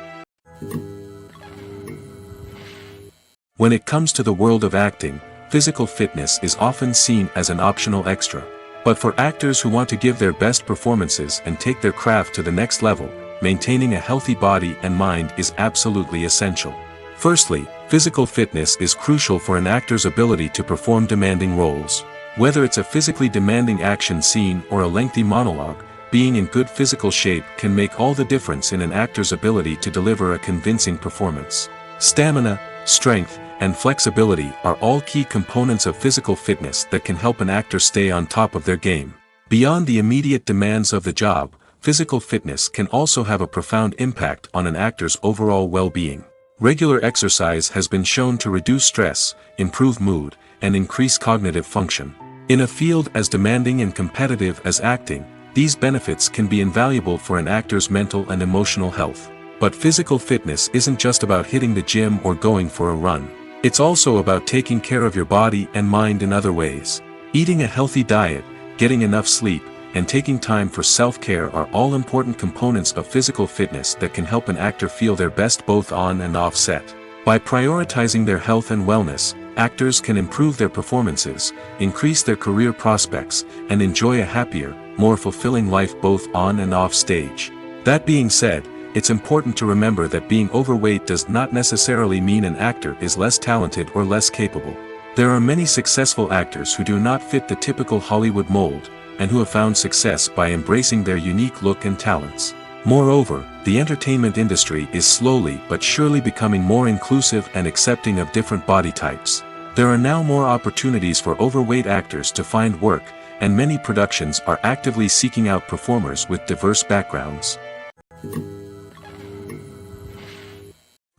Speaker 1: When it comes to the world of acting, physical fitness is often seen as an optional extra. But for actors who want to give their best performances and take their craft to the next level, maintaining a healthy body and mind is absolutely essential. Firstly, physical fitness is crucial for an actor's ability to perform demanding roles. Whether it's a physically demanding action scene or a lengthy monologue, being in good physical shape can make all the difference in an actor's ability to deliver a convincing performance. Stamina, strength, and flexibility are all key components of physical fitness that can help an actor stay on top of their game. Beyond the immediate demands of the job, physical fitness can also have a profound impact on an actor's overall well-being. Regular exercise has been shown to reduce stress, improve mood, and increase cognitive function. In a field as demanding and competitive as acting, these benefits can be invaluable for an actor's mental and emotional health. But physical fitness isn't just about hitting the gym or going for a run. It's also about taking care of your body and mind in other ways. Eating a healthy diet, getting enough sleep, and taking time for self-care are all important components of physical fitness that can help an actor feel their best both on and off set. By prioritizing their health and wellness, actors can improve their performances, increase their career prospects, and enjoy a happier, more fulfilling life both on and off stage. That being said, it's important to remember that being overweight does not necessarily mean an actor is less talented or less capable. There are many successful actors who do not fit the typical Hollywood mold, and who have found success by embracing their unique look and talents. Moreover, the entertainment industry is slowly but surely becoming more inclusive and accepting of different body types. There are now more opportunities for overweight actors to find work, and many productions are actively seeking out performers with diverse backgrounds.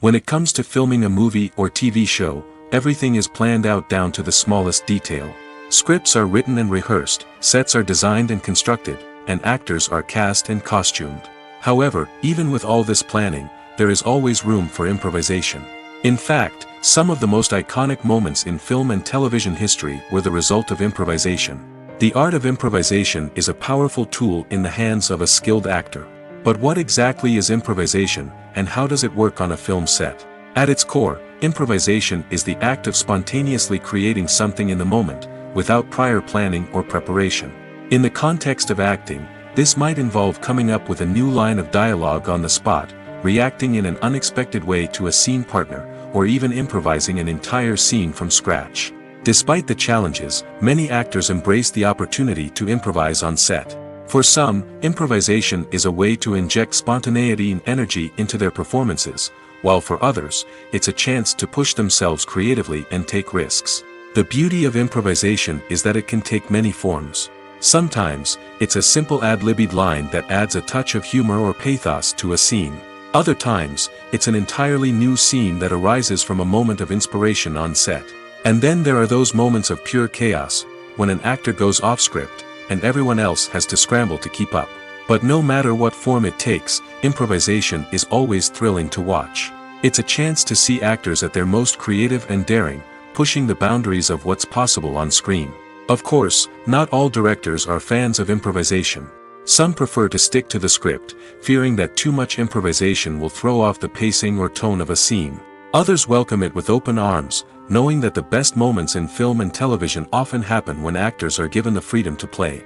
Speaker 1: When it comes to filming a movie or TV show, everything is planned out down to the smallest detail. Scripts are written and rehearsed, sets are designed and constructed, and actors are cast and costumed. However, even with all this planning, there is always room for improvisation. In fact, some of the most iconic moments in film and television history were the result of improvisation. The art of improvisation is a powerful tool in the hands of a skilled actor. But what exactly is improvisation, and how does it work on a film set? At its core, improvisation is the act of spontaneously creating something in the moment, without prior planning or preparation. In the context of acting, this might involve coming up with a new line of dialogue on the spot, reacting in an unexpected way to a scene partner, or even improvising an entire scene from scratch. Despite the challenges, many actors embrace the opportunity to improvise on set. For some, improvisation is a way to inject spontaneity and energy into their performances, while for others, it's a chance to push themselves creatively and take risks. The beauty of improvisation is that it can take many forms. Sometimes, it's a simple ad-libbed line that adds a touch of humor or pathos to a scene. Other times, it's an entirely new scene that arises from a moment of inspiration on set. And then there are those moments of pure chaos, when an actor goes off script, and everyone else has to scramble to keep up. But no matter what form it takes, improvisation is always thrilling to watch. It's a chance to see actors at their most creative and daring, pushing the boundaries of what's possible on screen. Of course, not all directors are fans of improvisation. Some prefer to stick to the script, fearing that too much improvisation will throw off the pacing or tone of a scene. Others welcome it with open arms, knowing that the best moments in film and television often happen when actors are given the freedom to play.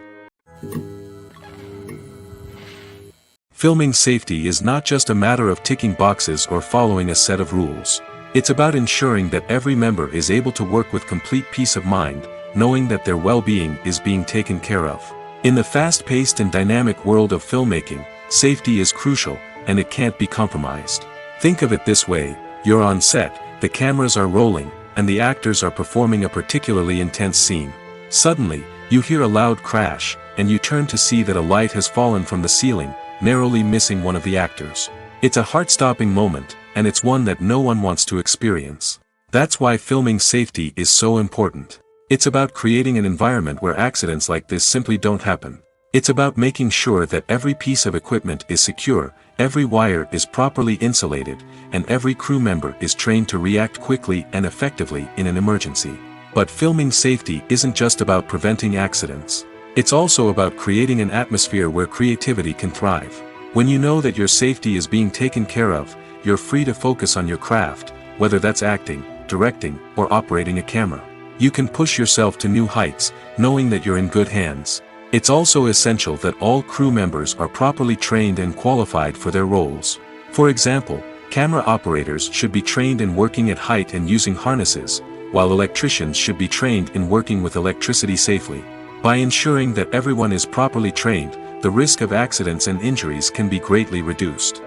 Speaker 1: Filming safety is not just a matter of ticking boxes or following a set of rules. It's about ensuring that every member is able to work with complete peace of mind, knowing that their well-being is being taken care of. In the fast-paced and dynamic world of filmmaking, safety is crucial, and it can't be compromised. Think of it this way: you're on set, the cameras are rolling, and the actors are performing a particularly intense scene. Suddenly, you hear a loud crash, and you turn to see that a light has fallen from the ceiling, narrowly missing one of the actors. It's a heart-stopping moment, and it's one that no one wants to experience. That's why filming safety is so important. It's about creating an environment where accidents like this simply don't happen. It's about making sure that every piece of equipment is secure, every wire is properly insulated, and every crew member is trained to react quickly and effectively in an emergency. But filming safety isn't just about preventing accidents. It's also about creating an atmosphere where creativity can thrive. When you know that your safety is being taken care of, you're free to focus on your craft, whether that's acting, directing, or operating a camera. You can push yourself to new heights, knowing that you're in good hands. It's also essential that all crew members are properly trained and qualified for their roles. For example, camera operators should be trained in working at height and using harnesses, while electricians should be trained in working with electricity safely. By ensuring that everyone is properly trained, the risk of accidents and injuries can be greatly reduced.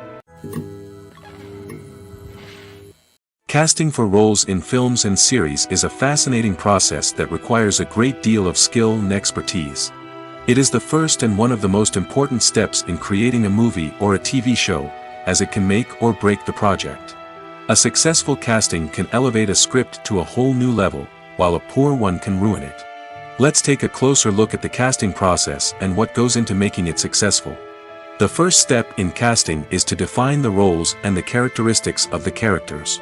Speaker 1: Casting for roles in films and series is a fascinating process that requires a great deal of skill and expertise. It is the first and one of the most important steps in creating a movie or a TV show, as it can make or break the project. A successful casting can elevate a script to a whole new level, while a poor one can ruin it. Let's take a closer look at the casting process and what goes into making it successful. The first step in casting is to define the roles and the characteristics of the characters.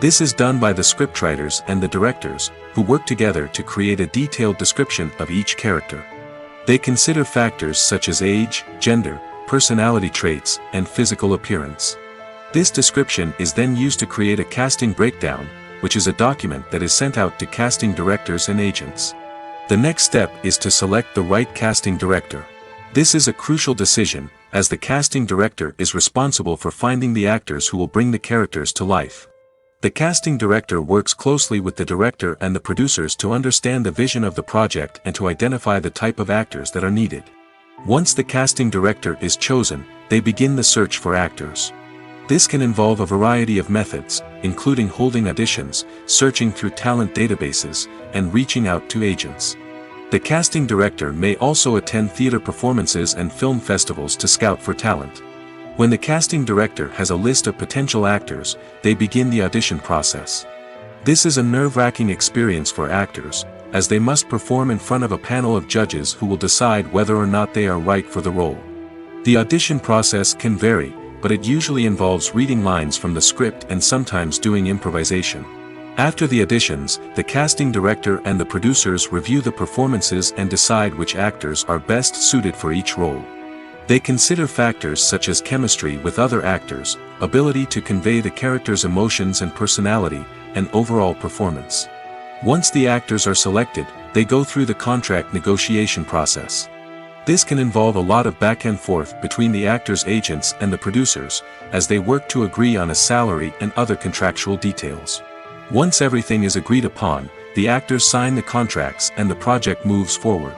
Speaker 1: This is done by the scriptwriters and the directors, who work together to create a detailed description of each character. They consider factors such as age, gender, personality traits, and physical appearance. This description is then used to create a casting breakdown, which is a document that is sent out to casting directors and agents. The next step is to select the right casting director. This is a crucial decision, as the casting director is responsible for finding the actors who will bring the characters to life. The casting director works closely with the director and the producers to understand the vision of the project and to identify the type of actors that are needed. Once the casting director is chosen, they begin the search for actors. This can involve a variety of methods, including holding auditions, searching through talent databases, and reaching out to agents. The casting director may also attend theater performances and film festivals to scout for talent. When the casting director has a list of potential actors, they begin the audition process. This is a nerve-wracking experience for actors, as they must perform in front of a panel of judges who will decide whether or not they are right for the role. The audition process can vary, but it usually involves reading lines from the script and sometimes doing improvisation. After the auditions, the casting director and the producers review the performances and decide which actors are best suited for each role. They consider factors such as chemistry with other actors, ability to convey the character's emotions and personality, and overall performance. Once the actors are selected, they go through the contract negotiation process. This can involve a lot of back and forth between the actors' agents and the producers, as they work to agree on a salary and other contractual details. Once everything is agreed upon, the actors sign the contracts and the project moves forward.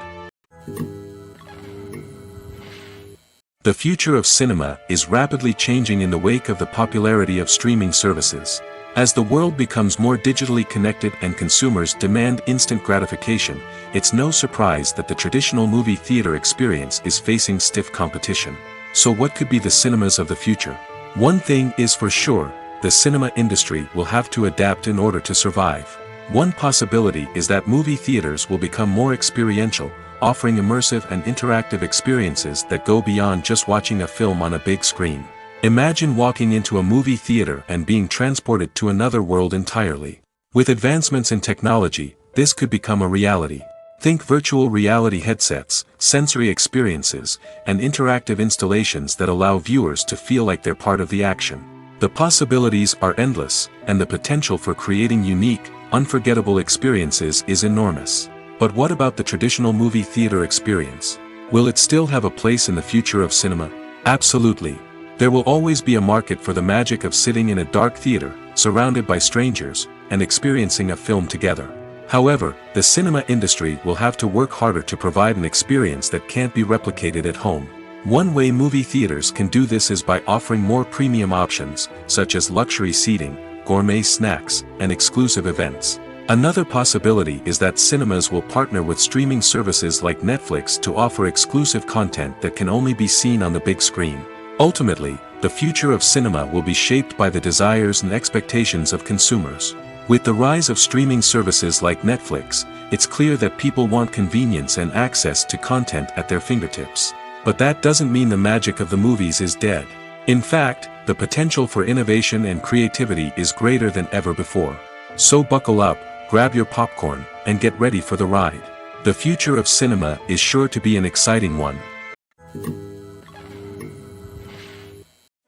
Speaker 1: The future of cinema is rapidly changing in the wake of the popularity of streaming services. As the world becomes more digitally connected and consumers demand instant gratification, it's no surprise that the traditional movie theater experience is facing stiff competition. So what could be the cinemas of the future? One thing is for sure, the cinema industry will have to adapt in order to survive. One possibility is that movie theaters will become more experiential, offering immersive and interactive experiences that go beyond just watching a film on a big screen. Imagine walking into a movie theater and being transported to another world entirely. With advancements in technology, this could become a reality. Think virtual reality headsets, sensory experiences, and interactive installations that allow viewers to feel like they're part of the action. The possibilities are endless, and the potential for creating unique, unforgettable experiences is enormous. But what about the traditional movie theater experience? Will it still have a place in the future of cinema? Absolutely. There will always be a market for the magic of sitting in a dark theater, surrounded by strangers, and experiencing a film together. However, the cinema industry will have to work harder to provide an experience that can't be replicated at home. One way movie theaters can do this is by offering more premium options, such as luxury seating, gourmet snacks, and exclusive events. Another possibility is that cinemas will partner with streaming services like Netflix to offer exclusive content that can only be seen on the big screen. Ultimately, the future of cinema will be shaped by the desires and expectations of consumers. With the rise of streaming services like Netflix, it's clear that people want convenience and access to content at their fingertips. But that doesn't mean the magic of the movies is dead. In fact, the potential for innovation and creativity is greater than ever before. So buckle up, grab your popcorn, and get ready for the ride. The future of cinema is sure to be an exciting one.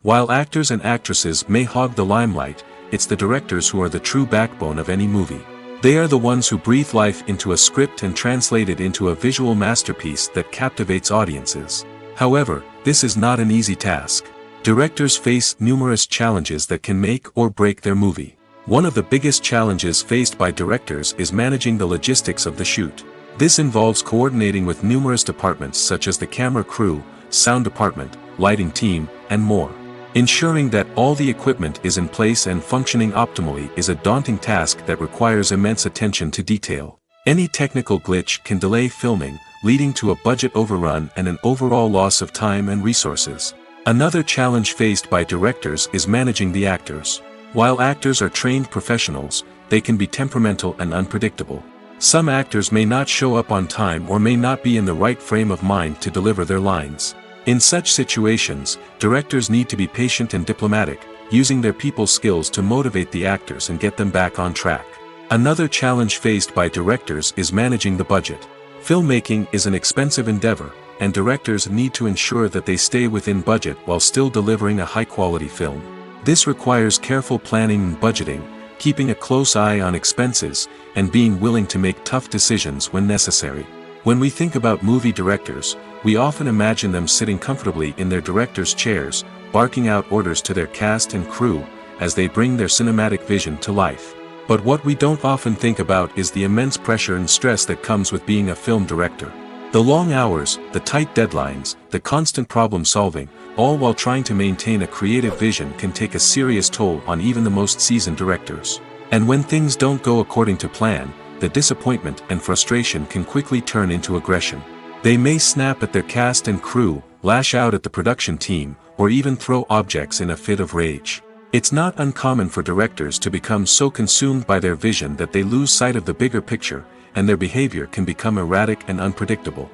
Speaker 1: While actors and actresses may hog the limelight, it's the directors who are the true backbone of any movie. They are the ones who breathe life into a script and translate it into a visual masterpiece that captivates audiences. However, this is not an easy task. Directors face numerous challenges that can make or break their movie. One of the biggest challenges faced by directors is managing the logistics of the shoot. This involves coordinating with numerous departments such as the camera crew, sound department, lighting team, and more. Ensuring that all the equipment is in place and functioning optimally is a daunting task that requires immense attention to detail. Any technical glitch can delay filming, leading to a budget overrun and an overall loss of time and resources. Another challenge faced by directors is managing the actors. While actors are trained professionals, they can be temperamental and unpredictable. Some actors may not show up on time or may not be in the right frame of mind to deliver their lines. In such situations, directors need to be patient and diplomatic, using their people skills to motivate the actors and get them back on track. Another challenge faced by directors is managing the budget. Filmmaking is an expensive endeavor, and directors need to ensure that they stay within budget while still delivering a high-quality film. This requires careful planning and budgeting, keeping a close eye on expenses, and being willing to make tough decisions when necessary. When we think about movie directors, we often imagine them sitting comfortably in their director's chairs, barking out orders to their cast and crew, as they bring their cinematic vision to life. But what we don't often think about is the immense pressure and stress that comes with being a film director. The long hours, the tight deadlines, the constant problem solving, all while trying to maintain a creative vision can take a serious toll on even the most seasoned directors. And when things don't go according to plan, the disappointment and frustration can quickly turn into aggression. They may snap at their cast and crew, lash out at the production team, or even throw objects in a fit of rage. It's not uncommon for directors to become so consumed by their vision that they lose sight of the bigger picture, and their behavior can become erratic and unpredictable.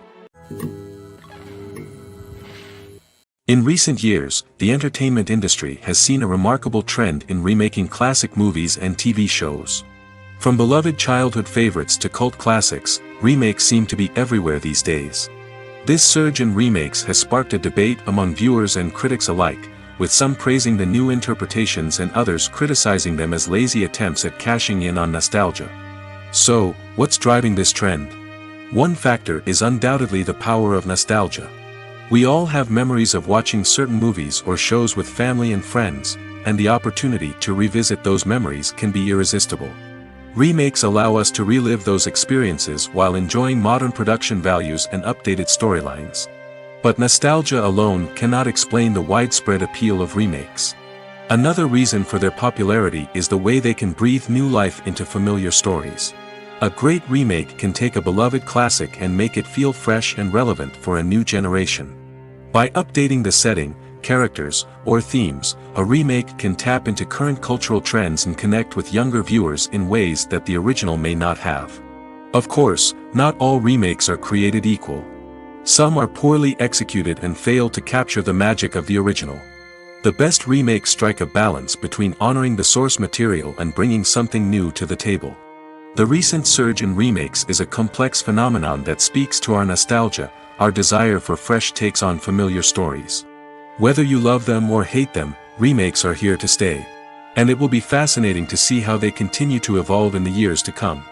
Speaker 1: In recent years, the entertainment industry has seen a remarkable trend in remaking classic movies and TV shows. From beloved childhood favorites to cult classics, remakes seem to be everywhere these days. This surge in remakes has sparked a debate among viewers and critics alike, with some praising the new interpretations and others criticizing them as lazy attempts at cashing in on nostalgia. So, what's driving this trend? One factor is undoubtedly the power of nostalgia. We all have memories of watching certain movies or shows with family and friends, and the opportunity to revisit those memories can be irresistible. Remakes allow us to relive those experiences while enjoying modern production values and updated storylines. But nostalgia alone cannot explain the widespread appeal of remakes. Another reason for their popularity is the way they can breathe new life into familiar stories. A great remake can take a beloved classic and make it feel fresh and relevant for a new generation. By updating the setting, characters, or themes, a remake can tap into current cultural trends and connect with younger viewers in ways that the original may not have. Of course, not all remakes are created equal. Some are poorly executed and fail to capture the magic of the original. The best remakes strike a balance between honoring the source material and bringing something new to the table. The recent surge in remakes is a complex phenomenon that speaks to our nostalgia, our desire for fresh takes on familiar stories. Whether you love them or hate them, remakes are here to stay. And it will be fascinating to see how they continue to evolve in the years to come.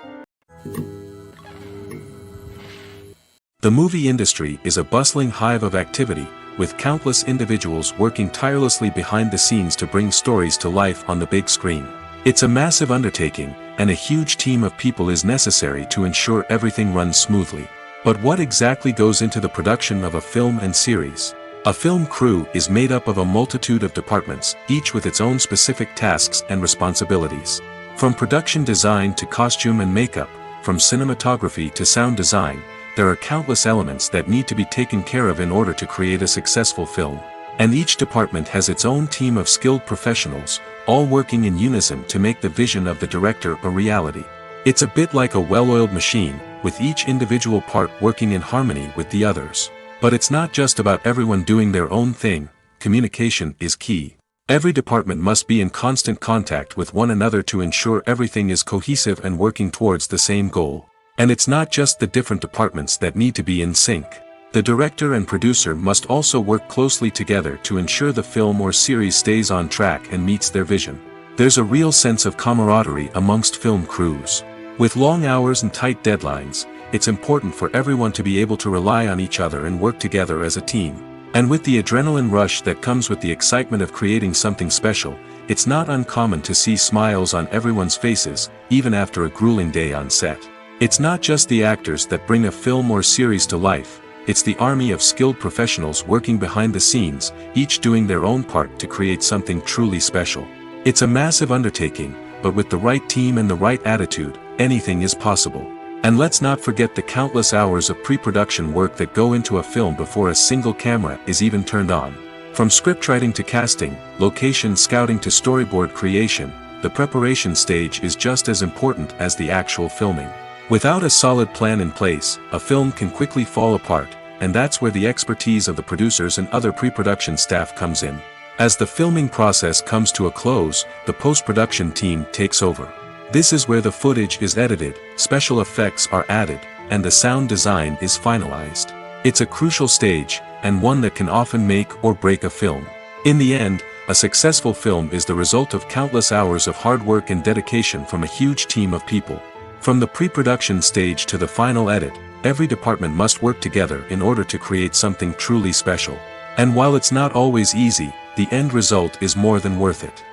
Speaker 1: The movie industry is a bustling hive of activity, with countless individuals working tirelessly behind the scenes to bring stories to life on the big screen. It's a massive undertaking, and a huge team of people is necessary to ensure everything runs smoothly. But what exactly goes into the production of a film and series? A film crew is made up of a multitude of departments, each with its own specific tasks and responsibilities. From production design to costume and makeup, from cinematography to sound design, there are countless elements that need to be taken care of in order to create a successful film. And each department has its own team of skilled professionals, all working in unison to make the vision of the director a reality. It's a bit like a well-oiled machine, with each individual part working in harmony with the others. But it's not just about everyone doing their own thing. Communication is key. Every department must be in constant contact with one another to ensure everything is cohesive and working towards the same goal. And it's not just the different departments that need to be in sync. The director and producer must also work closely together to ensure the film or series stays on track and meets their vision. There's a real sense of camaraderie amongst film crews. With long hours and tight deadlines, it's important for everyone to be able to rely on each other and work together as a team. And with the adrenaline rush that comes with the excitement of creating something special, it's not uncommon to see smiles on everyone's faces, even after a grueling day on set. It's not just the actors that bring a film or series to life. It's the army of skilled professionals working behind the scenes, each doing their own part to create something truly special. It's a massive undertaking, but with the right team and the right attitude, anything is possible. And let's not forget the countless hours of pre-production work that go into a film before a single camera is even turned on. From scriptwriting to casting, location scouting to storyboard creation, the preparation stage is just as important as the actual filming. Without a solid plan in place, a film can quickly fall apart, and that's where the expertise of the producers and other pre-production staff comes in. As the filming process comes to a close, the post-production team takes over. This is where the footage is edited, special effects are added, and the sound design is finalized. It's a crucial stage, and one that can often make or break a film. In the end, a successful film is the result of countless hours of hard work and dedication from a huge team of people. From the pre-production stage to the final edit, every department must work together in order to create something truly special. And while it's not always easy, the end result is more than worth it.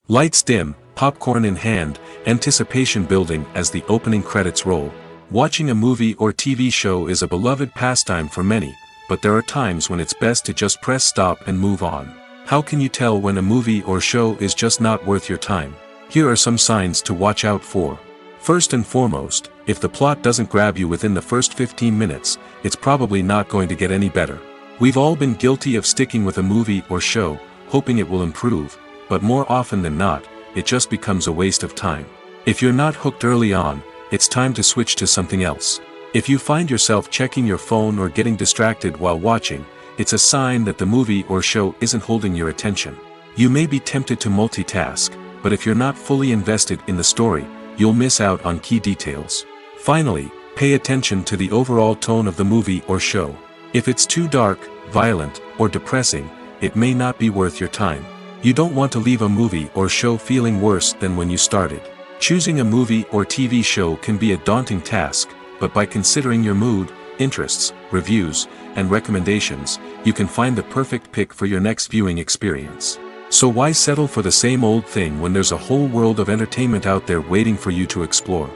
Speaker 1: Lights dim, popcorn in hand, anticipation building as the opening credits roll. Watching a movie or TV show is a beloved pastime for many, but there are times when it's best to just press stop and move on. How can you tell when a movie or show is just not worth your time? Here are some signs to watch out for. First and foremost, if the plot doesn't grab you within the first 15 minutes, it's probably not going to get any better. We've all been guilty of sticking with a movie or show, hoping it will improve, but more often than not, it just becomes a waste of time. If you're not hooked early on, it's time to switch to something else. If you find yourself checking your phone or getting distracted while watching, it's a sign that the movie or show isn't holding your attention. You may be tempted to multitask, but if you're not fully invested in the story, you'll miss out on key details. Finally, pay attention to the overall tone of the movie or show. If it's too dark, violent, or depressing, it may not be worth your time. You don't want to leave a movie or show feeling worse than when you started. Choosing a movie or TV show can be a daunting task, but by considering your mood, interests, reviews, and recommendations, you can find the perfect pick for your next viewing experience. So why settle for the same old thing when there's a whole world of entertainment out there waiting for you to explore?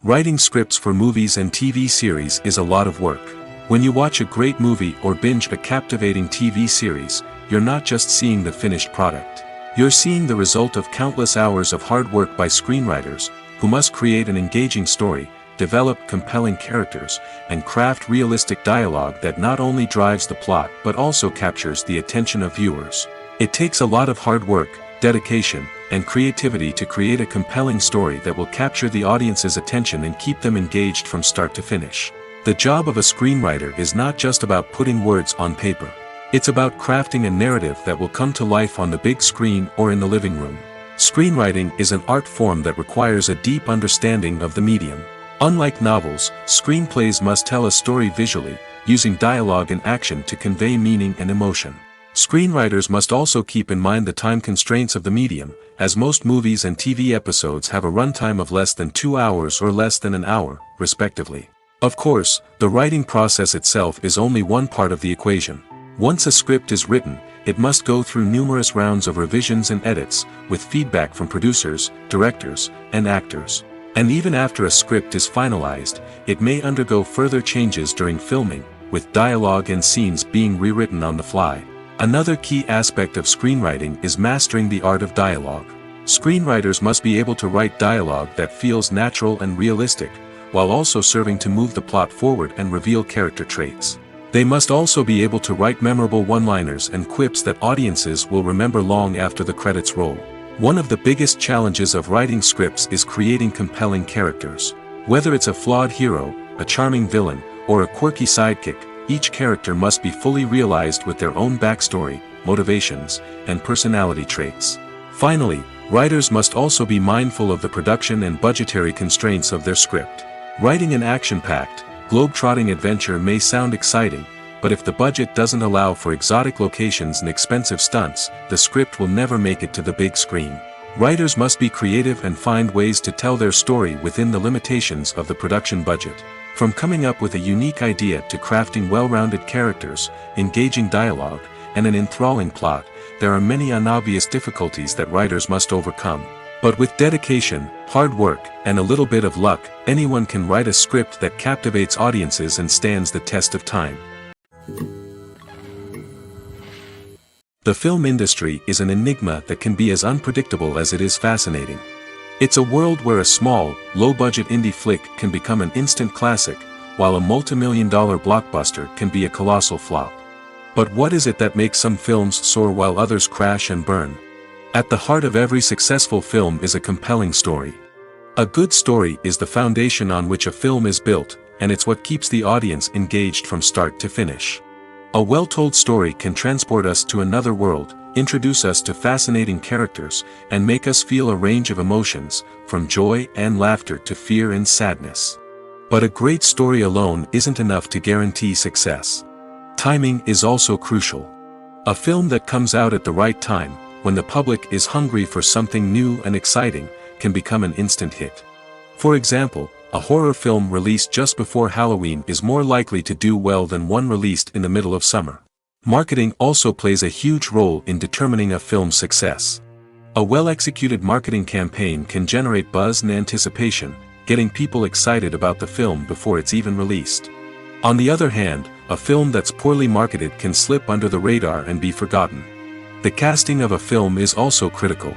Speaker 1: Writing scripts for movies and TV series is a lot of work. When you watch a great movie or binge a captivating TV series, you're not just seeing the finished product. You're seeing the result of countless hours of hard work by screenwriters, who must create an engaging story, develop compelling characters, and craft realistic dialogue that not only drives the plot but also captures the attention of viewers. It takes a lot of hard work, dedication, and creativity to create a compelling story that will capture the audience's attention and keep them engaged from start to finish. The job of a screenwriter is not just about putting words on paper. It's about crafting a narrative that will come to life on the big screen or in the living room. Screenwriting is an art form that requires a deep understanding of the medium. Unlike novels, screenplays must tell a story visually, using dialogue and action to convey meaning and emotion. Screenwriters must also keep in mind the time constraints of the medium, as most movies and TV episodes have a runtime of less than 2 hours or less than an hour, respectively. Of course, the writing process itself is only one part of the equation. Once a script is written, it must go through numerous rounds of revisions and edits, with feedback from producers, directors, and actors. And even after a script is finalized, it may undergo further changes during filming, with dialogue and scenes being rewritten on the fly. Another key aspect of screenwriting is mastering the art of dialogue. Screenwriters must be able to write dialogue that feels natural and realistic, while also serving to move the plot forward and reveal character traits. They must also be able to write memorable one-liners and quips that audiences will remember long after the credits roll. One of the biggest challenges of writing scripts is creating compelling characters. Whether it's a flawed hero, a charming villain, or a quirky sidekick, each character must be fully realized with their own backstory, motivations, and personality traits. Finally, writers must also be mindful of the production and budgetary constraints of their script. Writing an action-packed, globe-trotting adventure may sound exciting, but if the budget doesn't allow for exotic locations and expensive stunts, the script will never make it to the big screen. Writers must be creative and find ways to tell their story within the limitations of the production budget. From coming up with a unique idea to crafting well-rounded characters, engaging dialogue, and an enthralling plot, there are many unobvious difficulties that writers must overcome. But with dedication, hard work, and a little bit of luck, anyone can write a script that captivates audiences and stands the test of time. The film industry is an enigma that can be as unpredictable as it is fascinating. It's a world where a small, low-budget indie flick can become an instant classic, while a multi-million-dollar blockbuster can be a colossal flop. But what is it that makes some films soar while others crash and burn? At the heart of every successful film is a compelling story. A good story is the foundation on which a film is built, and it's what keeps the audience engaged from start to finish. A well-told story can transport us to another world, introduce us to fascinating characters, and make us feel a range of emotions, from joy and laughter to fear and sadness. But a great story alone isn't enough to guarantee success. Timing is also crucial. A film that comes out at the right time, when the public is hungry for something new and exciting, can become an instant hit. For example, a horror film released just before Halloween is more likely to do well than one released in the middle of summer. Marketing also plays a huge role in determining a film's success. A well-executed marketing campaign can generate buzz and anticipation, getting people excited about the film before it's even released. On the other hand, a film that's poorly marketed can slip under the radar and be forgotten. The casting of a film is also critical.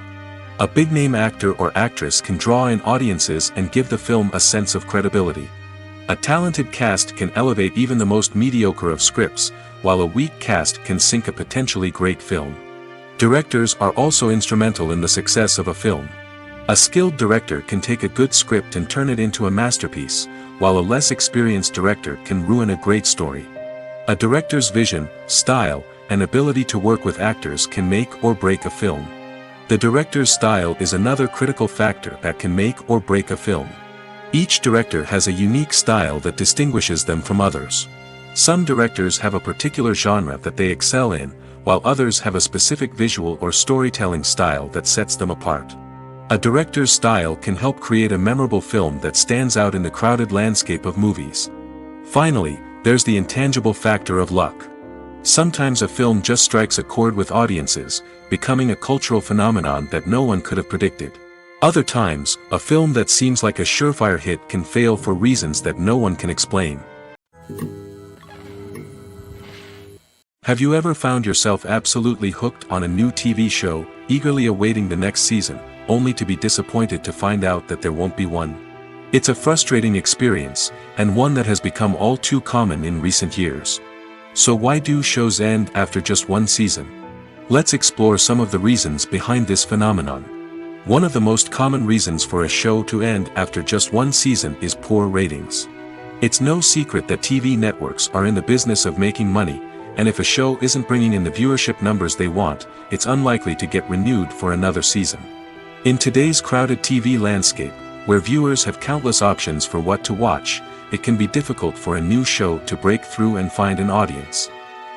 Speaker 1: A big-name actor or actress can draw in audiences and give the film a sense of credibility. A talented cast can elevate even the most mediocre of scripts, while a weak cast can sink a potentially great film. Directors are also instrumental in the success of a film. A skilled director can take a good script and turn it into a masterpiece, while a less experienced director can ruin a great story. A director's vision, style, and ability to work with actors can make or break a film. The director's style is another critical factor that can make or break a film. Each director has a unique style that distinguishes them from others. Some directors have a particular genre that they excel in, while others have a specific visual or storytelling style that sets them apart. A director's style can help create a memorable film that stands out in the crowded landscape of movies. Finally, there's the intangible factor of luck. Sometimes a film just strikes a chord with audiences, becoming a cultural phenomenon that no one could have predicted. Other times, a film that seems like a surefire hit can fail for reasons that no one can explain. Have you ever found yourself absolutely hooked on a new TV show, eagerly awaiting the next season, only to be disappointed to find out that there won't be one? It's a frustrating experience, and one that has become all too common in recent years. So why do shows end after just one season? Let's explore some of the reasons behind this phenomenon. One of the most common reasons for a show to end after just one season is poor ratings. It's no secret that TV networks are in the business of making money, and if a show isn't bringing in the viewership numbers they want, it's unlikely to get renewed for another season. In today's crowded TV landscape, where viewers have countless options for what to watch, it can be difficult for a new show to break through and find an audience.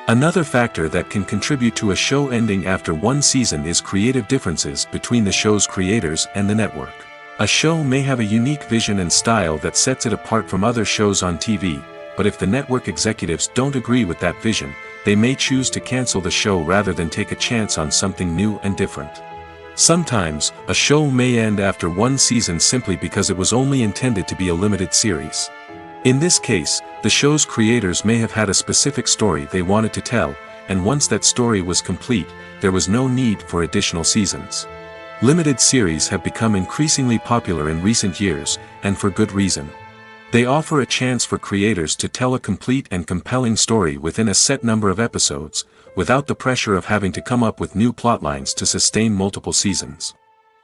Speaker 1: Another factor that can contribute to a show ending after one season is creative differences between the show's creators and the network. A show may have a unique vision and style that sets it apart from other shows on TV, but if the network executives don't agree with that vision, they may choose to cancel the show rather than take a chance on something new and different. Sometimes, a show may end after one season simply because it was only intended to be a limited series. In this case, the show's creators may have had a specific story they wanted to tell, and once that story was complete, there was no need for additional seasons. Limited series have become increasingly popular in recent years, and for good reason. They offer a chance for creators to tell a complete and compelling story within a set number of episodes, without the pressure of having to come up with new plotlines to sustain multiple seasons.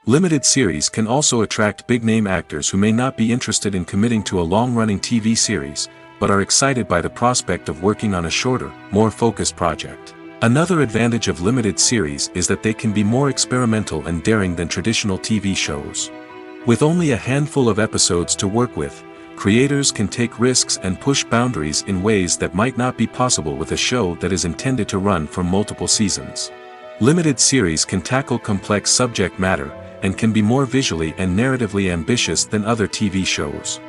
Speaker 1: Limited series can also attract big-name actors who may not be interested in committing to a long-running TV series, but are excited by the prospect of working on a shorter, more focused project. Another advantage of limited series is that they can be more experimental and daring than traditional TV shows. With only a handful of episodes to work with, creators can take risks and push boundaries in ways that might not be possible with a show that is intended to run for multiple seasons. Limited series can tackle complex subject matter, and can be more visually and narratively ambitious than other TV shows.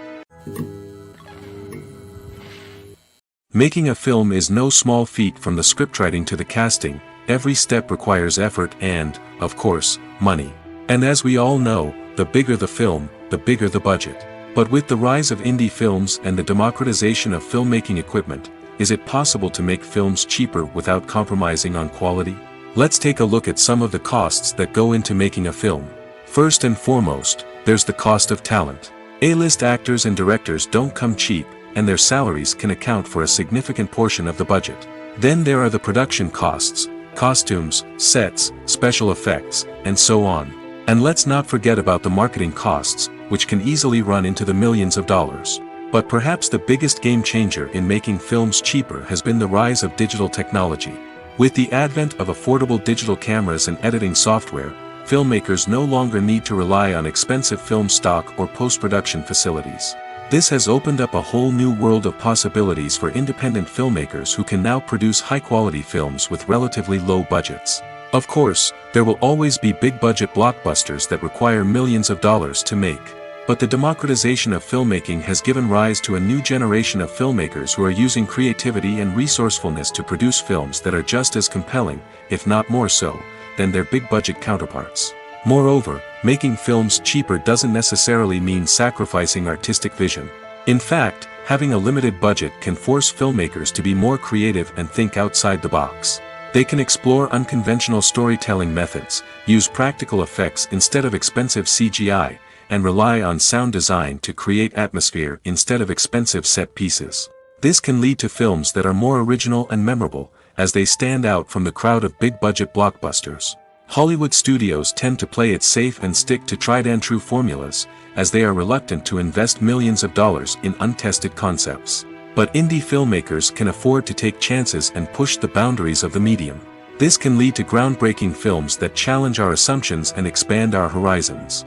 Speaker 1: Making a film is no small feat. From the scriptwriting to the casting, every step requires effort and, of course, money. And as we all know, the bigger the film, the bigger the budget. But with the rise of indie films and the democratization of filmmaking equipment, is it possible to make films cheaper without compromising on quality? Let's take a look at some of the costs that go into making a film. First and foremost, there's the cost of talent. A-list actors and directors don't come cheap, and their salaries can account for a significant portion of the budget. Then there are the production costs, costumes, sets, special effects, and so on. And let's not forget about the marketing costs, which can easily run into the millions of dollars. But perhaps the biggest game changer in making films cheaper has been the rise of digital technology. With the advent of affordable digital cameras and editing software, filmmakers no longer need to rely on expensive film stock or post-production facilities. This has opened up a whole new world of possibilities for independent filmmakers who can now produce high-quality films with relatively low budgets. Of course, there will always be big-budget blockbusters that require millions of dollars to make. But the democratization of filmmaking has given rise to a new generation of filmmakers who are using creativity and resourcefulness to produce films that are just as compelling, if not more so, than their big-budget counterparts. Moreover, making films cheaper doesn't necessarily mean sacrificing artistic vision. In fact, having a limited budget can force filmmakers to be more creative and think outside the box. They can explore unconventional storytelling methods, use practical effects instead of expensive CGI, and rely on sound design to create atmosphere instead of expensive set pieces. This can lead to films that are more original and memorable, as they stand out from the crowd of big-budget blockbusters. Hollywood studios tend to play it safe and stick to tried-and-true formulas, as they are reluctant to invest millions of dollars in untested concepts. But indie filmmakers can afford to take chances and push the boundaries of the medium. This can lead to groundbreaking films that challenge our assumptions and expand our horizons.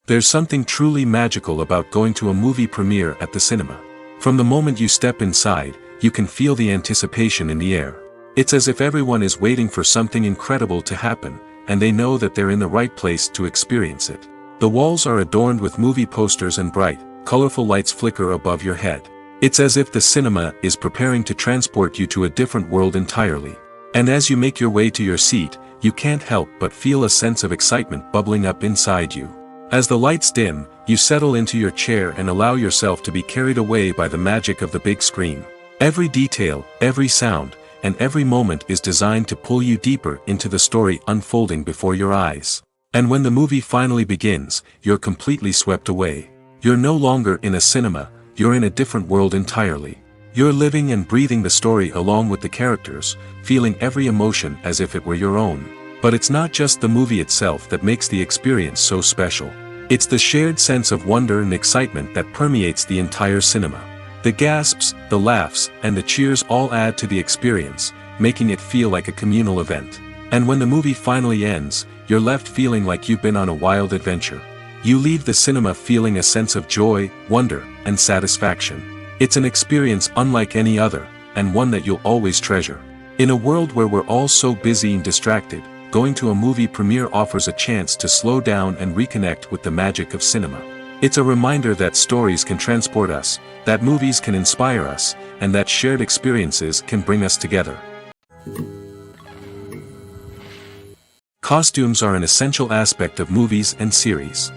Speaker 1: There's something truly magical about going to a movie premiere at the cinema. From the moment you step inside, you can feel the anticipation in the air. It's as if everyone is waiting for something incredible to happen, and they know that they're in the right place to experience it. The walls are adorned with movie posters and bright, colorful lights flicker above your head. It's as if the cinema is preparing to transport you to a different world entirely. And as you make your way to your seat, you can't help but feel a sense of excitement bubbling up inside you. As the lights dim, you settle into your chair and allow yourself to be carried away by the magic of the big screen. Every detail, every sound, and every moment is designed to pull you deeper into the story unfolding before your eyes. And when the movie finally begins, you're completely swept away. You're no longer in a cinema, you're in a different world entirely. You're living and breathing the story along with the characters, feeling every emotion as if it were your own. But it's not just the movie itself that makes the experience so special. It's the shared sense of wonder and excitement that permeates the entire cinema. The gasps, the laughs, and the cheers all add to the experience, making it feel like a communal event. And when the movie finally ends, you're left feeling like you've been on a wild adventure. You leave the cinema feeling a sense of joy, wonder, and satisfaction. It's an experience unlike any other, and one that you'll always treasure. In a world where we're all so busy and distracted, going to a movie premiere offers a chance to slow down and reconnect with the magic of cinema. It's a reminder that stories can transport us, that movies can inspire us, and that shared experiences can bring us together. Costumes are an essential aspect of movies and series.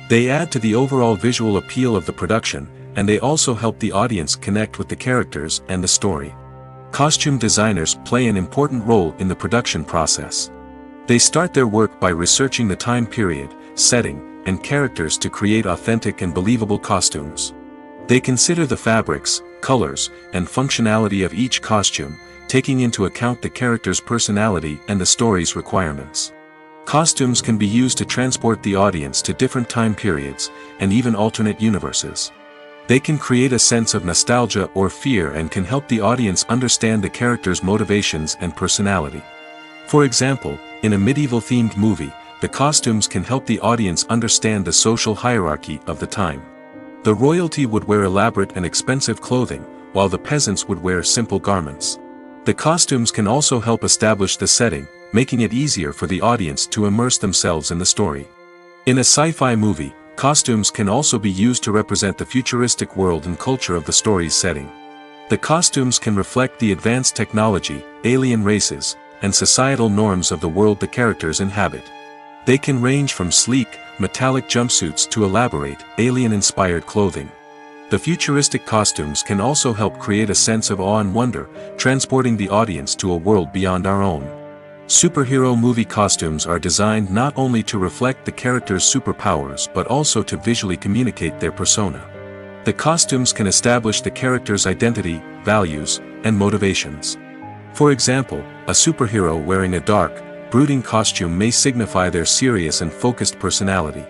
Speaker 1: They add to the overall visual appeal of the production, and they also help the audience connect with the characters and the story. Costume designers play an important role in the production process. They start their work by researching the time period, setting, and characters to create authentic and believable costumes. They consider the fabrics, colors, and functionality of each costume, taking into account the character's personality and the story's requirements. Costumes can be used to transport the audience to different time periods, and even alternate universes. They can create a sense of nostalgia or fear and can help the audience understand the character's motivations and personality. For example, in a medieval-themed movie, the costumes can help the audience understand the social hierarchy of the time. The royalty would wear elaborate and expensive clothing, while the peasants would wear simple garments. The costumes can also help establish the setting, making it easier for the audience to immerse themselves in the story. In a sci-fi movie, costumes can also be used to represent the futuristic world and culture of the story's setting. The costumes can reflect the advanced technology, alien races, and societal norms of the world the characters inhabit. They can range from sleek, metallic jumpsuits to elaborate, alien-inspired clothing. The futuristic costumes can also help create a sense of awe and wonder, transporting the audience to a world beyond our own. Superhero movie costumes are designed not only to reflect the character's superpowers but also to visually communicate their persona. The costumes can establish the character's identity, values, and motivations. For example, a superhero wearing a dark, brooding costume may signify their serious and focused personality.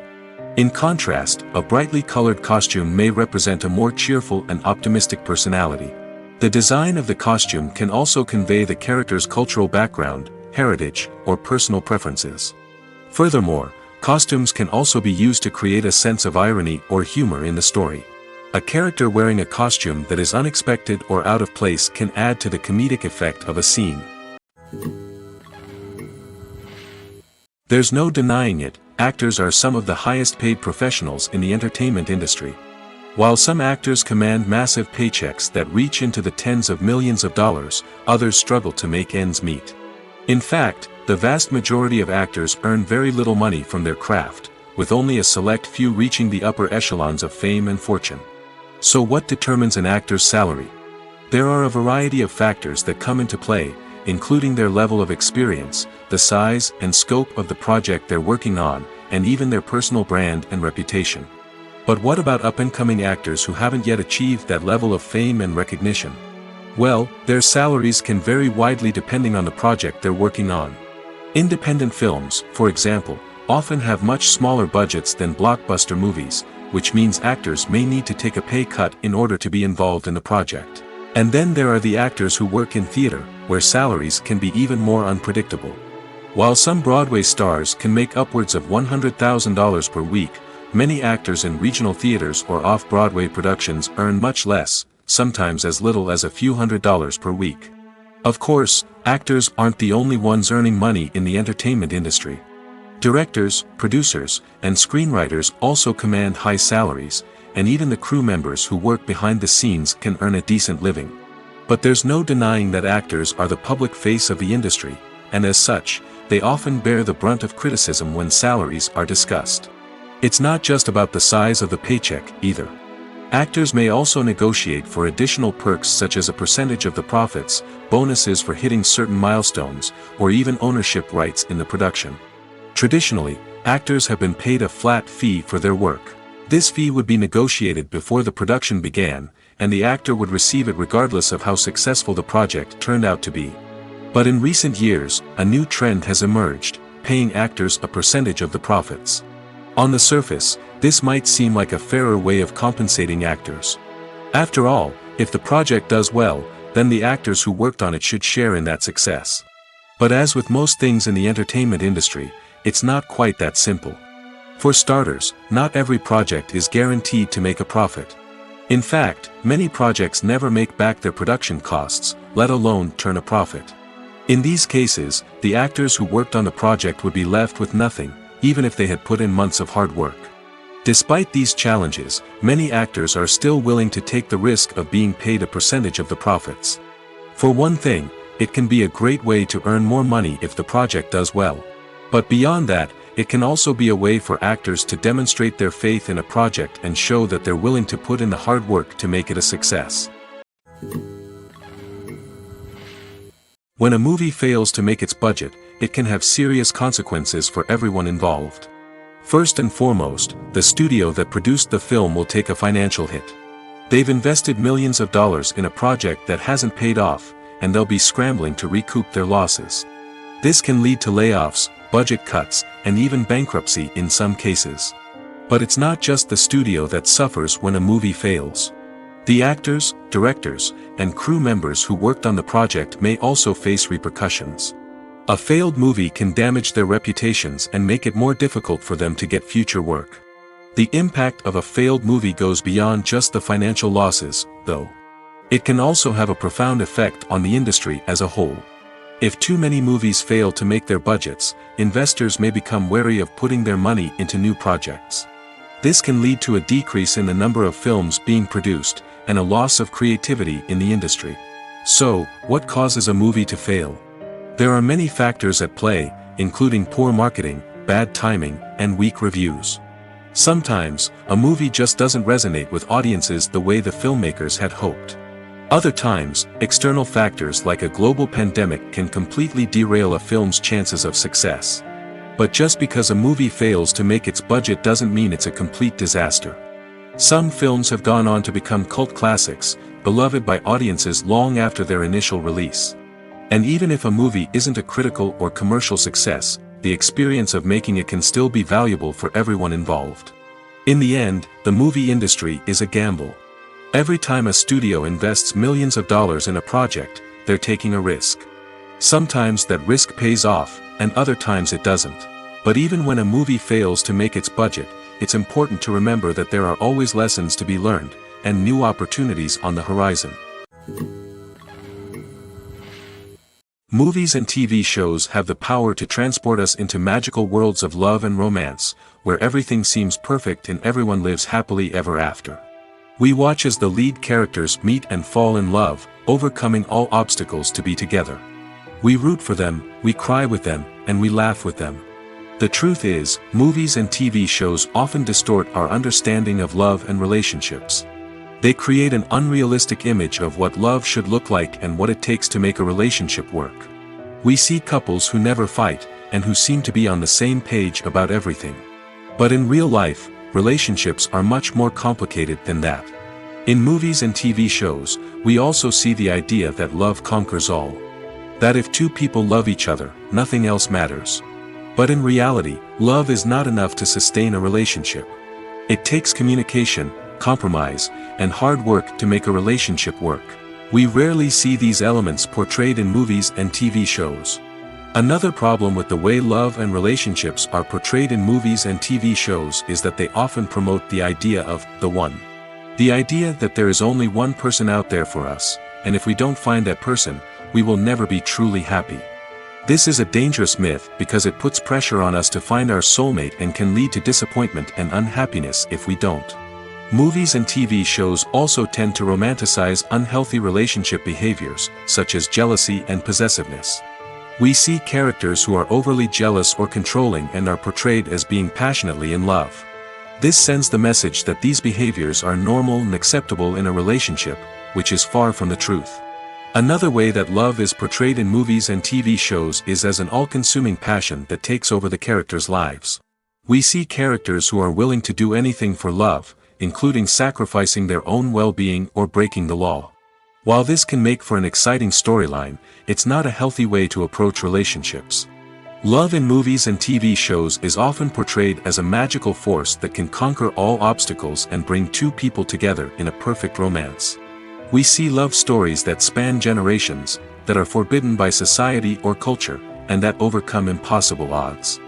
Speaker 1: In contrast, a brightly colored costume may represent a more cheerful and optimistic personality. The design of the costume can also convey the character's cultural background, heritage, or personal preferences. Furthermore, costumes can also be used to create a sense of irony or humor in the story. A character wearing a costume that is unexpected or out of place can add to the comedic effect of a scene. There's no denying it, actors are some of the highest paid professionals in the entertainment industry. While some actors command massive paychecks that reach into the tens of millions of dollars, others struggle to make ends meet. In fact, the vast majority of actors earn very little money from their craft, with only a select few reaching the upper echelons of fame and fortune. So what determines an actor's salary? There are a variety of factors that come into play, including their level of experience, the size and scope of the project they're working on, and even their personal brand and reputation. But what about up-and-coming actors who haven't yet achieved that level of fame and recognition? Well, their salaries can vary widely depending on the project they're working on. Independent films, for example, often have much smaller budgets than blockbuster movies, which means actors may need to take a pay cut in order to be involved in the project. And then there are the actors who work in theater, where salaries can be even more unpredictable. While some Broadway stars can make upwards of $100,000 per week, many actors in regional theaters or off-Broadway productions earn much less, sometimes as little as a few $100s per week. Of course, actors aren't the only ones earning money in the entertainment industry. Directors, producers, and screenwriters also command high salaries, and even the crew members who work behind the scenes can earn a decent living. But there's no denying that actors are the public face of the industry, and as such, they often bear the brunt of criticism when salaries are discussed. It's not just about the size of the paycheck, either. Actors may also negotiate for additional perks such as a percentage of the profits, bonuses for hitting certain milestones, or even ownership rights in the production. Traditionally, actors have been paid a flat fee for their work. This fee would be negotiated before the production began, and the actor would receive it regardless of how successful the project turned out to be. But in recent years, a new trend has emerged, paying actors a percentage of the profits. On the surface, this might seem like a fairer way of compensating actors. After all, if the project does well, then the actors who worked on it should share in that success. But as with most things in the entertainment industry, it's not quite that simple. For starters, not every project is guaranteed to make a profit. In fact, many projects never make back their production costs, let alone turn a profit. In these cases, the actors who worked on the project would be left with nothing, even if they had put in months of hard work. Despite these challenges, many actors are still willing to take the risk of being paid a percentage of the profits. For one thing, it can be a great way to earn more money if the project does well. But beyond that, it can also be a way for actors to demonstrate their faith in a project and show that they're willing to put in the hard work to make it a success. When a movie fails to make its budget, it can have serious consequences for everyone involved. First and foremost, the studio that produced the film will take a financial hit. They've invested millions of dollars in a project that hasn't paid off, and they'll be scrambling to recoup their losses. This can lead to layoffs, budget cuts, and even bankruptcy in some cases. But it's not just the studio that suffers when a movie fails. The actors, directors, and crew members who worked on the project may also face repercussions. A failed movie can damage their reputations and make it more difficult for them to get future work. The impact of a failed movie goes beyond just the financial losses, though. It can also have a profound effect on the industry as a whole. If too many movies fail to make their budgets, investors may become wary of putting their money into new projects. This can lead to a decrease in the number of films being produced, and a loss of creativity in the industry. So, what causes a movie to fail? There are many factors at play, including poor marketing, bad timing, and weak reviews. Sometimes, a movie just doesn't resonate with audiences the way the filmmakers had hoped. Other times, external factors like a global pandemic can completely derail a film's chances of success. But just because a movie fails to make its budget doesn't mean it's a complete disaster. Some films have gone on to become cult classics, beloved by audiences long after their initial release. And even if a movie isn't a critical or commercial success, the experience of making it can still be valuable for everyone involved. In the end, the movie industry is a gamble. Every time a studio invests millions of dollars in a project, they're taking a risk. Sometimes that risk pays off, and other times it doesn't. But even when a movie fails to make its budget, it's important to remember that there are always lessons to be learned, and new opportunities on the horizon. Movies and TV shows have the power to transport us into magical worlds of love and romance, where everything seems perfect and everyone lives happily ever after. We watch as the lead characters meet and fall in love, overcoming all obstacles to be together. We root for them, we cry with them, and we laugh with them. The truth is, movies and TV shows often distort our understanding of love and relationships. They create an unrealistic image of what love should look like and what it takes to make a relationship work. We see couples who never fight, and who seem to be on the same page about everything. But in real life, relationships are much more complicated than that. In movies and TV shows, we also see the idea that love conquers all. That if two people love each other, nothing else matters. But in reality, love is not enough to sustain a relationship. It takes communication, compromise, and hard work to make a relationship work. We rarely see these elements portrayed in movies and TV shows. Another problem with the way love and relationships are portrayed in movies and TV shows is that they often promote the idea of the one. The idea that there is only one person out there for us, and if we don't find that person, we will never be truly happy. This is a dangerous myth because it puts pressure on us to find our soulmate and can lead to disappointment and unhappiness if we don't. Movies and TV shows also tend to romanticize unhealthy relationship behaviors, such as jealousy and possessiveness. We see characters who are overly jealous or controlling and are portrayed as being passionately in love. This sends the message that these behaviors are normal and acceptable in a relationship, which is far from the truth. Another way that love is portrayed in movies and TV shows is as an all-consuming passion that takes over the characters' lives. We see characters who are willing to do anything for love, including sacrificing their own well-being or breaking the law. While this can make for an exciting storyline, it's not a healthy way to approach relationships. Love in movies and TV shows is often portrayed as a magical force that can conquer all obstacles and bring two people together in a perfect romance. We see love stories that span generations, that are forbidden by society or culture, and that overcome impossible odds.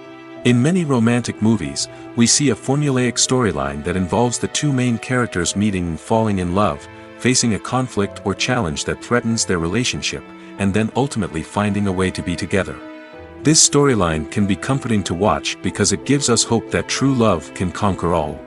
Speaker 1: In many romantic movies, we see a formulaic storyline that involves the two main characters meeting and falling in love, facing a conflict or challenge that threatens their relationship, and then ultimately finding a way to be together. This storyline can be comforting to watch because it gives us hope that true love can conquer all.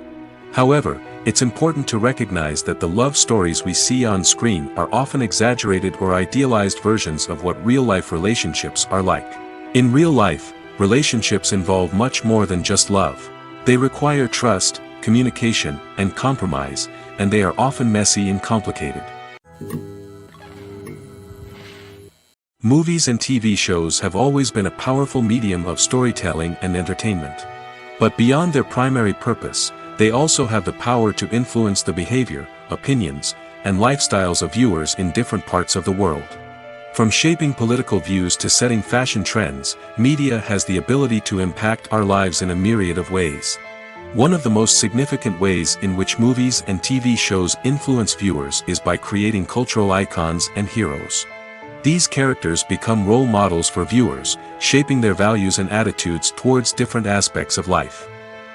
Speaker 1: However, it's important to recognize that the love stories we see on screen are often exaggerated or idealized versions of what real-life relationships are like. In real life, relationships involve much more than just love. They require trust, communication, and compromise, and they are often messy and complicated. Movies and TV shows have always been a powerful medium of storytelling and entertainment. But beyond their primary purpose, they also have the power to influence the behavior, opinions, and lifestyles of viewers in different parts of the world. From shaping political views to setting fashion trends, media has the ability to impact our lives in a myriad of ways. One of the most significant ways in which movies and TV shows influence viewers is by creating cultural icons and heroes. These characters become role models for viewers, shaping their values and attitudes towards different aspects of life.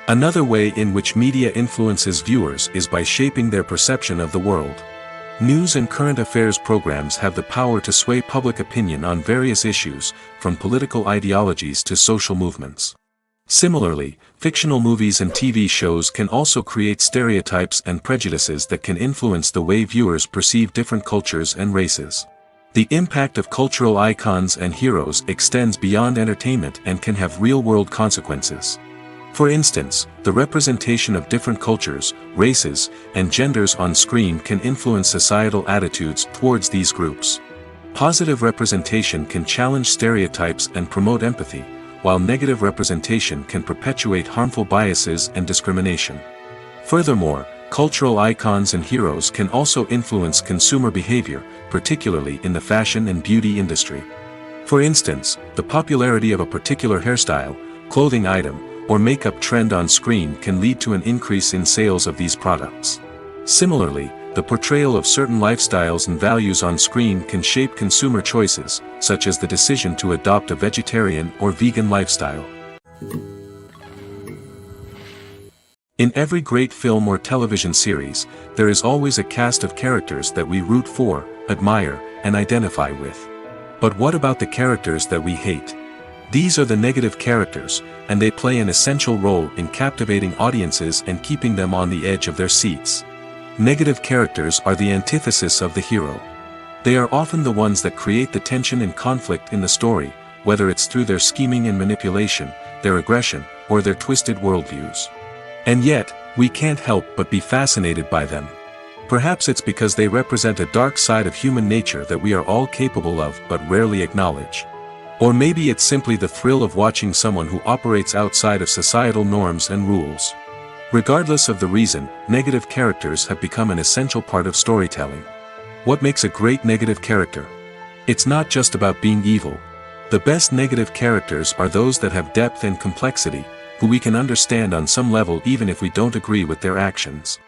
Speaker 1: Another way in which media influences viewers is by shaping their perception of the world. News and current affairs programs have the power to sway public opinion on various issues, from political ideologies to social movements. Similarly, fictional movies and TV shows can also create stereotypes and prejudices that can influence the way viewers perceive different cultures and races. The impact of cultural icons and heroes extends beyond entertainment and can have real-world consequences. For instance, the representation of different cultures, races, and genders on screen can influence societal attitudes towards these groups. Positive representation can challenge stereotypes and promote empathy, while negative representation can perpetuate harmful biases and discrimination. Furthermore, cultural icons and heroes can also influence consumer behavior, particularly in the fashion and beauty industry. For instance, the popularity of a particular hairstyle, clothing item, or makeup trend on screen can lead to an increase in sales of these products. Similarly, the portrayal of certain lifestyles and values on screen can shape consumer choices, such as the decision to adopt a vegetarian or vegan lifestyle. In every great film or television series, there is always a cast of characters that we root for, admire, and identify with. But what about the characters that we hate? These are the negative characters, and they play an essential role in captivating audiences and keeping them on the edge of their seats. Negative characters are the antithesis of the hero. They are often the ones that create the tension and conflict in the story, whether it's through their scheming and manipulation, their aggression, or their twisted worldviews. And yet, we can't help but be fascinated by them. Perhaps it's because they represent a dark side of human nature that we are all capable of but rarely acknowledge. Or maybe it's simply the thrill of watching someone who operates outside of societal norms and rules. Regardless of the reason, negative characters have become an essential part of storytelling. What makes a great negative character? It's not just about being evil. The best negative characters are those that have depth and complexity, who we can understand on some level even if we don't agree with their actions.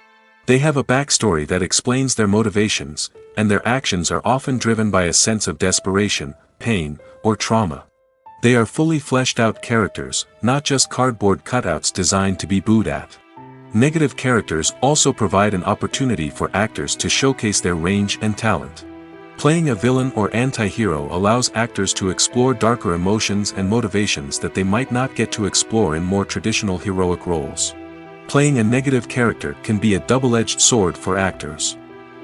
Speaker 1: They have a backstory that explains their motivations, and their actions are often driven by a sense of desperation, pain, or trauma. They are fully fleshed out characters, not just cardboard cutouts designed to be booed at. Negative characters also provide an opportunity for actors to showcase their range and talent. Playing a villain or anti-hero allows actors to explore darker emotions and motivations that they might not get to explore in more traditional heroic roles. Playing a negative character can be a double-edged sword for actors.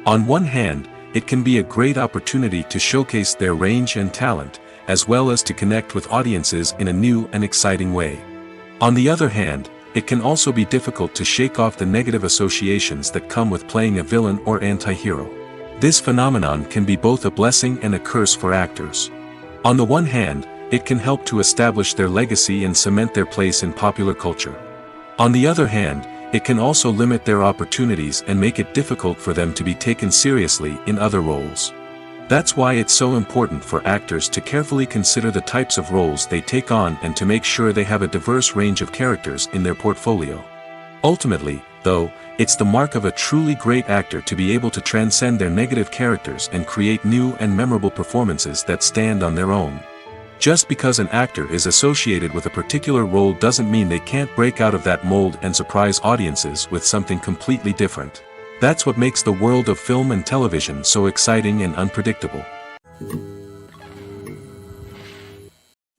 Speaker 1: On one hand, it can be a great opportunity to showcase their range and talent, as well as to connect with audiences in a new and exciting way. On the other hand, it can also be difficult to shake off the negative associations that come with playing a villain or anti-hero. This phenomenon can be both a blessing and a curse for actors. On the one hand, it can help to establish their legacy and cement their place in popular culture. On the other hand, it can also limit their opportunities and make it difficult for them to be taken seriously in other roles. That's why it's so important for actors to carefully consider the types of roles they take on and to make sure they have a diverse range of characters in their portfolio. Ultimately, though, it's the mark of a truly great actor to be able to transcend their negative characters and create new and memorable performances that stand on their own. Just because an actor is associated with a particular role doesn't mean they can't break out of that mold and surprise audiences with something completely different. That's what makes the world of film and television so exciting and unpredictable.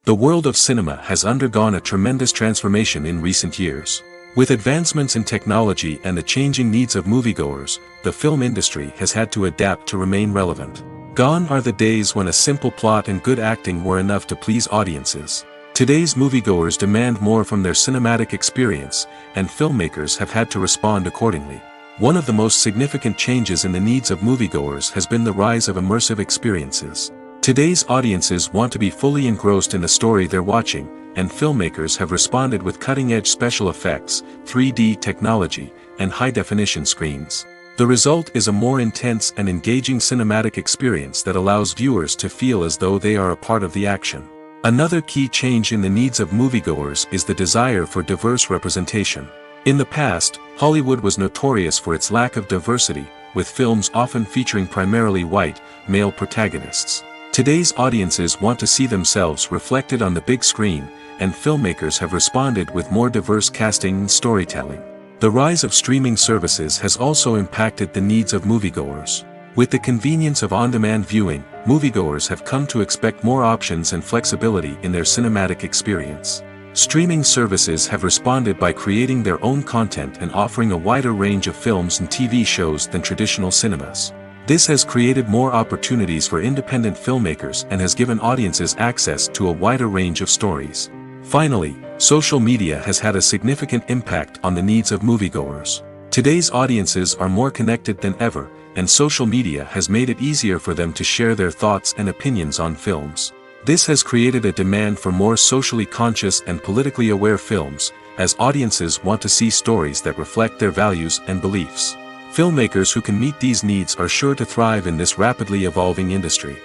Speaker 1: The world of cinema has undergone a tremendous transformation in recent years. With advancements in technology and the changing needs of moviegoers, the film industry has had to adapt to remain relevant. Gone are the days when a simple plot and good acting were enough to please audiences. Today's moviegoers demand more from their cinematic experience, and filmmakers have had to respond accordingly. One of the most significant changes in the needs of moviegoers has been the rise of immersive experiences. Today's audiences want to be fully engrossed in the story they're watching, and filmmakers have responded with cutting-edge special effects, 3D technology, and high-definition screens. The result is a more intense and engaging cinematic experience that allows viewers to feel as though they are a part of the action. Another key change in the needs of moviegoers is the desire for diverse representation. In the past, Hollywood was notorious for its lack of diversity, with films often featuring primarily white, male protagonists. Today's audiences want to see themselves reflected on the big screen, and filmmakers have responded with more diverse casting and storytelling. The rise of streaming services has also impacted the needs of moviegoers. With the convenience of on-demand viewing, moviegoers have come to expect more options and flexibility in their cinematic experience. Streaming services have responded by creating their own content and offering a wider range of films and TV shows than traditional cinemas. This has created more opportunities for independent filmmakers and has given audiences access to a wider range of stories. Finally, social media has had a significant impact on the needs of moviegoers. Today's audiences are more connected than ever, and social media has made it easier for them to share their thoughts and opinions on films. This has created a demand for more socially conscious and politically aware films, as audiences want to see stories that reflect their values and beliefs. Filmmakers who can meet these needs are sure to thrive in this rapidly evolving industry.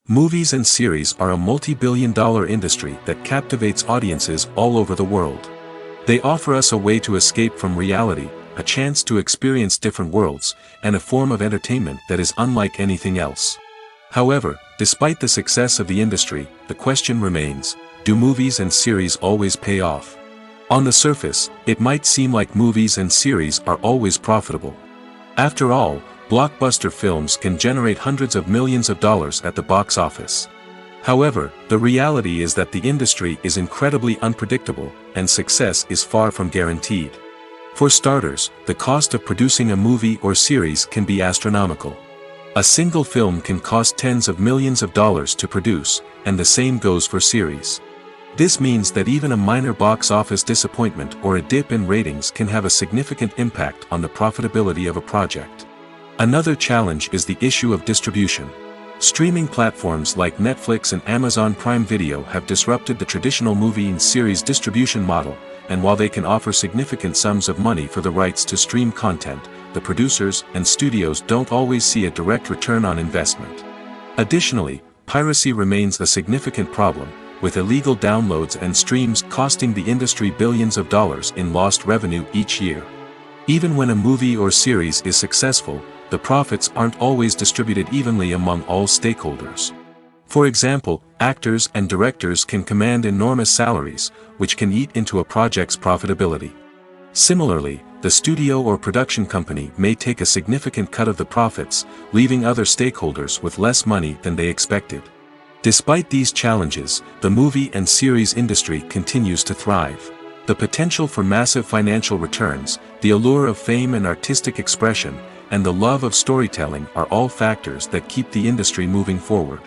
Speaker 1: Movies and series are a multi-billion-dollar industry that captivates audiences all over the world. They offer us a way to escape from reality, a chance to experience different worlds, and a form of entertainment that is unlike anything else. However, despite the success of the industry, the question remains, do movies and series always pay off? On the surface, it might seem like movies and series are always profitable. After all, blockbuster films can generate hundreds of millions of dollars at the box office. However, the reality is that the industry is incredibly unpredictable, and success is far from guaranteed. For starters, the cost of producing a movie or series can be astronomical. A single film can cost tens of millions of dollars to produce, and the same goes for series. This means that even a minor box office disappointment or a dip in ratings can have a significant impact on the profitability of a project. Another challenge is the issue of distribution. Streaming platforms like Netflix and Amazon Prime Video have disrupted the traditional movie and series distribution model, and while they can offer significant sums of money for the rights to stream content, the producers and studios don't always see a direct return on investment. Additionally, piracy remains a significant problem, with illegal downloads and streams costing the industry billions of dollars in lost revenue each year. Even when a movie or series is successful, the profits aren't always distributed evenly among all stakeholders. For example, actors and directors can command enormous salaries, which can eat into a project's profitability. Similarly, the studio or production company may take a significant cut of the profits, leaving other stakeholders with less money than they expected. Despite these challenges, the movie and series industry continues to thrive. The potential for massive financial returns, the allure of fame and artistic expression, and the love of storytelling are all factors that keep the industry moving forward.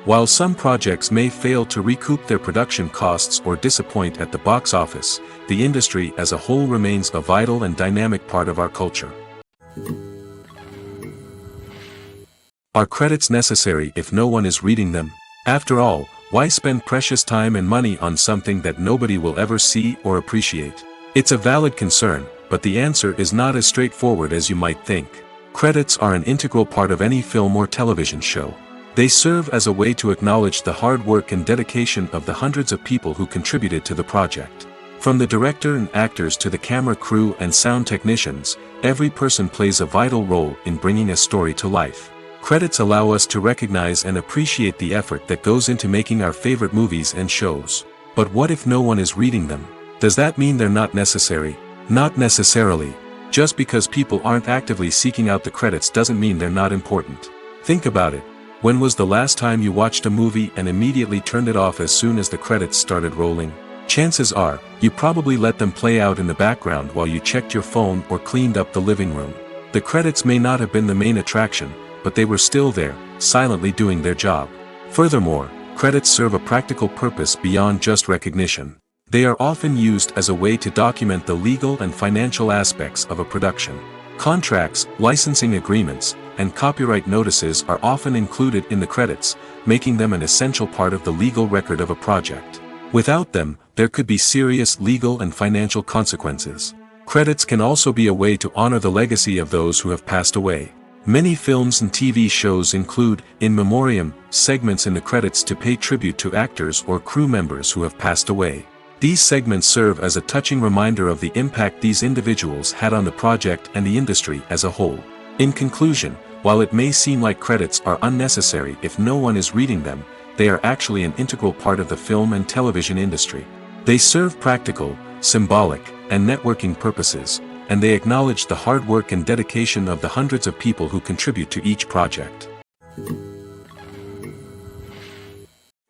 Speaker 1: While some projects may fail to recoup their production costs or disappoint at the box office, the industry as a whole remains a vital and dynamic part of our culture. Are credits necessary if no one is reading them? After all, why spend precious time and money on something that nobody will ever see or appreciate? It's a valid concern, but the answer is not as straightforward as you might think. Credits are an integral part of any film or television show. They serve as a way to acknowledge the hard work and dedication of the hundreds of people who contributed to the project. From the director and actors to the camera crew and sound technicians, every person plays a vital role in bringing a story to life. Credits allow us to recognize and appreciate the effort that goes into making our favorite movies and shows. But what if no one is reading them? Does that mean they're not necessary? Not necessarily. Just because people aren't actively seeking out the credits doesn't mean they're not important. Think about it. When was the last time you watched a movie and immediately turned it off as soon as the credits started rolling? Chances are, you probably let them play out in the background while you checked your phone or cleaned up the living room. The credits may not have been the main attraction, but they were still there, silently doing their job. Furthermore, credits serve a practical purpose beyond just recognition. They are often used as a way to document the legal and financial aspects of a production. Contracts, licensing agreements, and copyright notices are often included in the credits, making them an essential part of the legal record of a project. Without them, there could be serious legal and financial consequences. Credits can also be a way to honor the legacy of those who have passed away. Many films and TV shows include, in memoriam, segments in the credits to pay tribute to actors or crew members who have passed away. These segments serve as a touching reminder of the impact these individuals had on the project and the industry as a whole. In conclusion, while it may seem like credits are unnecessary if no one is reading them, they are actually an integral part of the film and television industry. They serve practical, symbolic, and networking purposes, and they acknowledge the hard work and dedication of the hundreds of people who contribute to each project.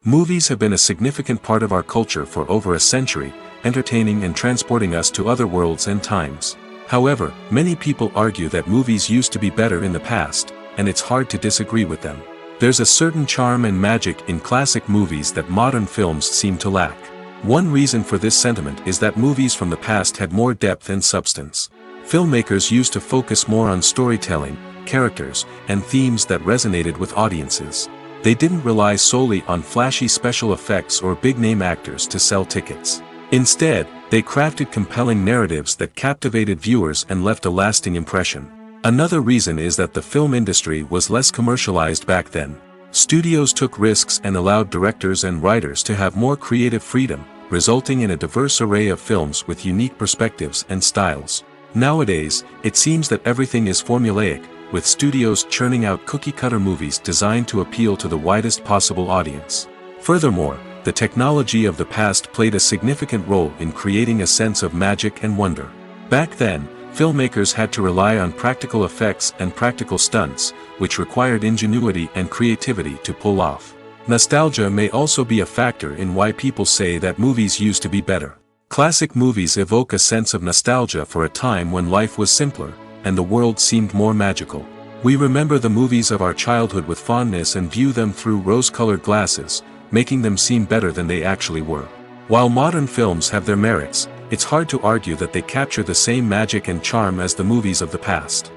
Speaker 1: Movies have been a significant part of our culture for over a century, entertaining and transporting us to other worlds and times. However, many people argue that movies used to be better in the past, and it's hard to disagree with them. There's a certain charm and magic in classic movies that modern films seem to lack. One reason for this sentiment is that movies from the past had more depth and substance. Filmmakers used to focus more on storytelling, characters, and themes that resonated with audiences. They didn't rely solely on flashy special effects or big-name actors to sell tickets. Instead, they crafted compelling narratives that captivated viewers and left a lasting impression. Another reason is that the film industry was less commercialized back then. Studios took risks and allowed directors and writers to have more creative freedom, resulting in a diverse array of films with unique perspectives and styles. Nowadays, it seems that everything is formulaic, with studios churning out cookie-cutter movies designed to appeal to the widest possible audience. Furthermore, the technology of the past played a significant role in creating a sense of magic and wonder. Back then, filmmakers had to rely on practical effects and practical stunts, which required ingenuity and creativity to pull off. Nostalgia may also be a factor in why people say that movies used to be better. Classic movies evoke a sense of nostalgia for a time when life was simpler, and the world seemed more magical. We remember the movies of our childhood with fondness and view them through rose-colored glasses, making them seem better than they actually were. While modern films have their merits, it's hard to argue that they capture the same magic and charm as the movies of the past.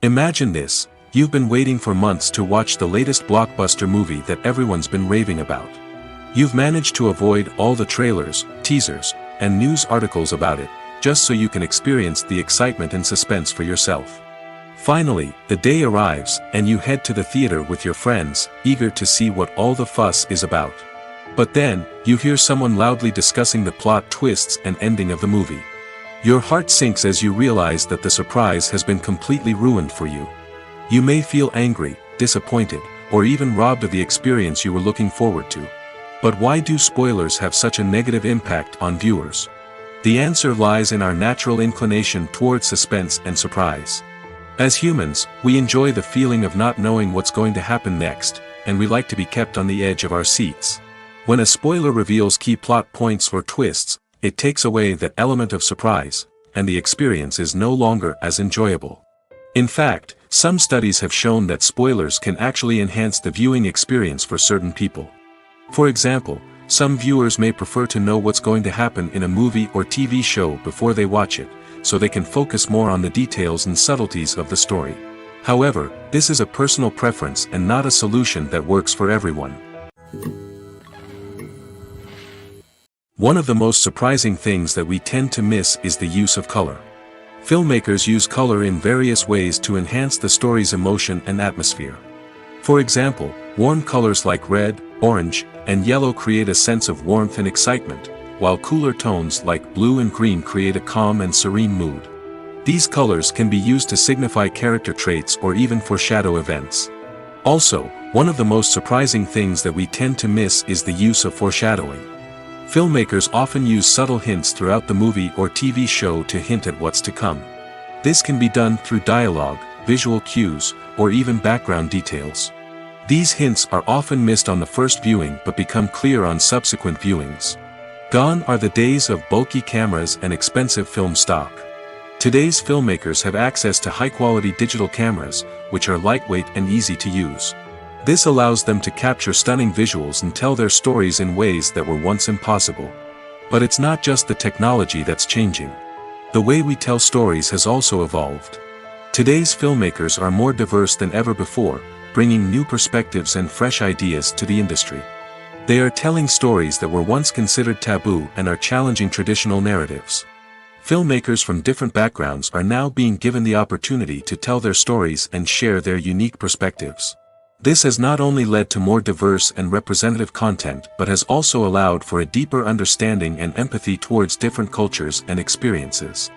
Speaker 1: Imagine this: you've been waiting for months to watch the latest blockbuster movie that everyone's been raving about. You've managed to avoid all the trailers, teasers, and news articles about it, just so you can experience the excitement and suspense for yourself. Finally, the day arrives, and you head to the theater with your friends, eager to see what all the fuss is about. But then, you hear someone loudly discussing the plot twists and ending of the movie. Your heart sinks as you realize that the surprise has been completely ruined for you. You may feel angry, disappointed, or even robbed of the experience you were looking forward to. But why do spoilers have such a negative impact on viewers? The answer lies in our natural inclination towards suspense and surprise. As humans, we enjoy the feeling of not knowing what's going to happen next, and we like to be kept on the edge of our seats. When a spoiler reveals key plot points or twists, it takes away that element of surprise, and the experience is no longer as enjoyable. In fact, some studies have shown that spoilers can actually enhance the viewing experience for certain people. For example, some viewers may prefer to know what's going to happen in a movie or TV show before they watch it, so they can focus more on the details and subtleties of the story. However, this is a personal preference and not a solution that works for everyone. One of the most surprising things that we tend to miss is the use of color. Filmmakers use color in various ways to enhance the story's emotion and atmosphere. For example, warm colors like red, orange, and yellow create a sense of warmth and excitement, while cooler tones like blue and green create a calm and serene mood. These colors can be used to signify character traits or even foreshadow events. Also, one of the most surprising things that we tend to miss is the use of foreshadowing. Filmmakers often use subtle hints throughout the movie or TV show to hint at what's to come. This can be done through dialogue, visual cues, or even background details. These hints are often missed on the first viewing but become clear on subsequent viewings. Gone are the days of bulky cameras and expensive film stock. Today's filmmakers have access to high-quality digital cameras, which are lightweight and easy to use. This allows them to capture stunning visuals and tell their stories in ways that were once impossible. But it's not just the technology that's changing. The way we tell stories has also evolved. Today's filmmakers are more diverse than ever before, bringing new perspectives and fresh ideas to the industry. They are telling stories that were once considered taboo and are challenging traditional narratives. Filmmakers from different backgrounds are now being given the opportunity to tell their stories and share their unique perspectives. This has not only led to more diverse and representative content but has also allowed for a deeper understanding and empathy towards different cultures and experiences.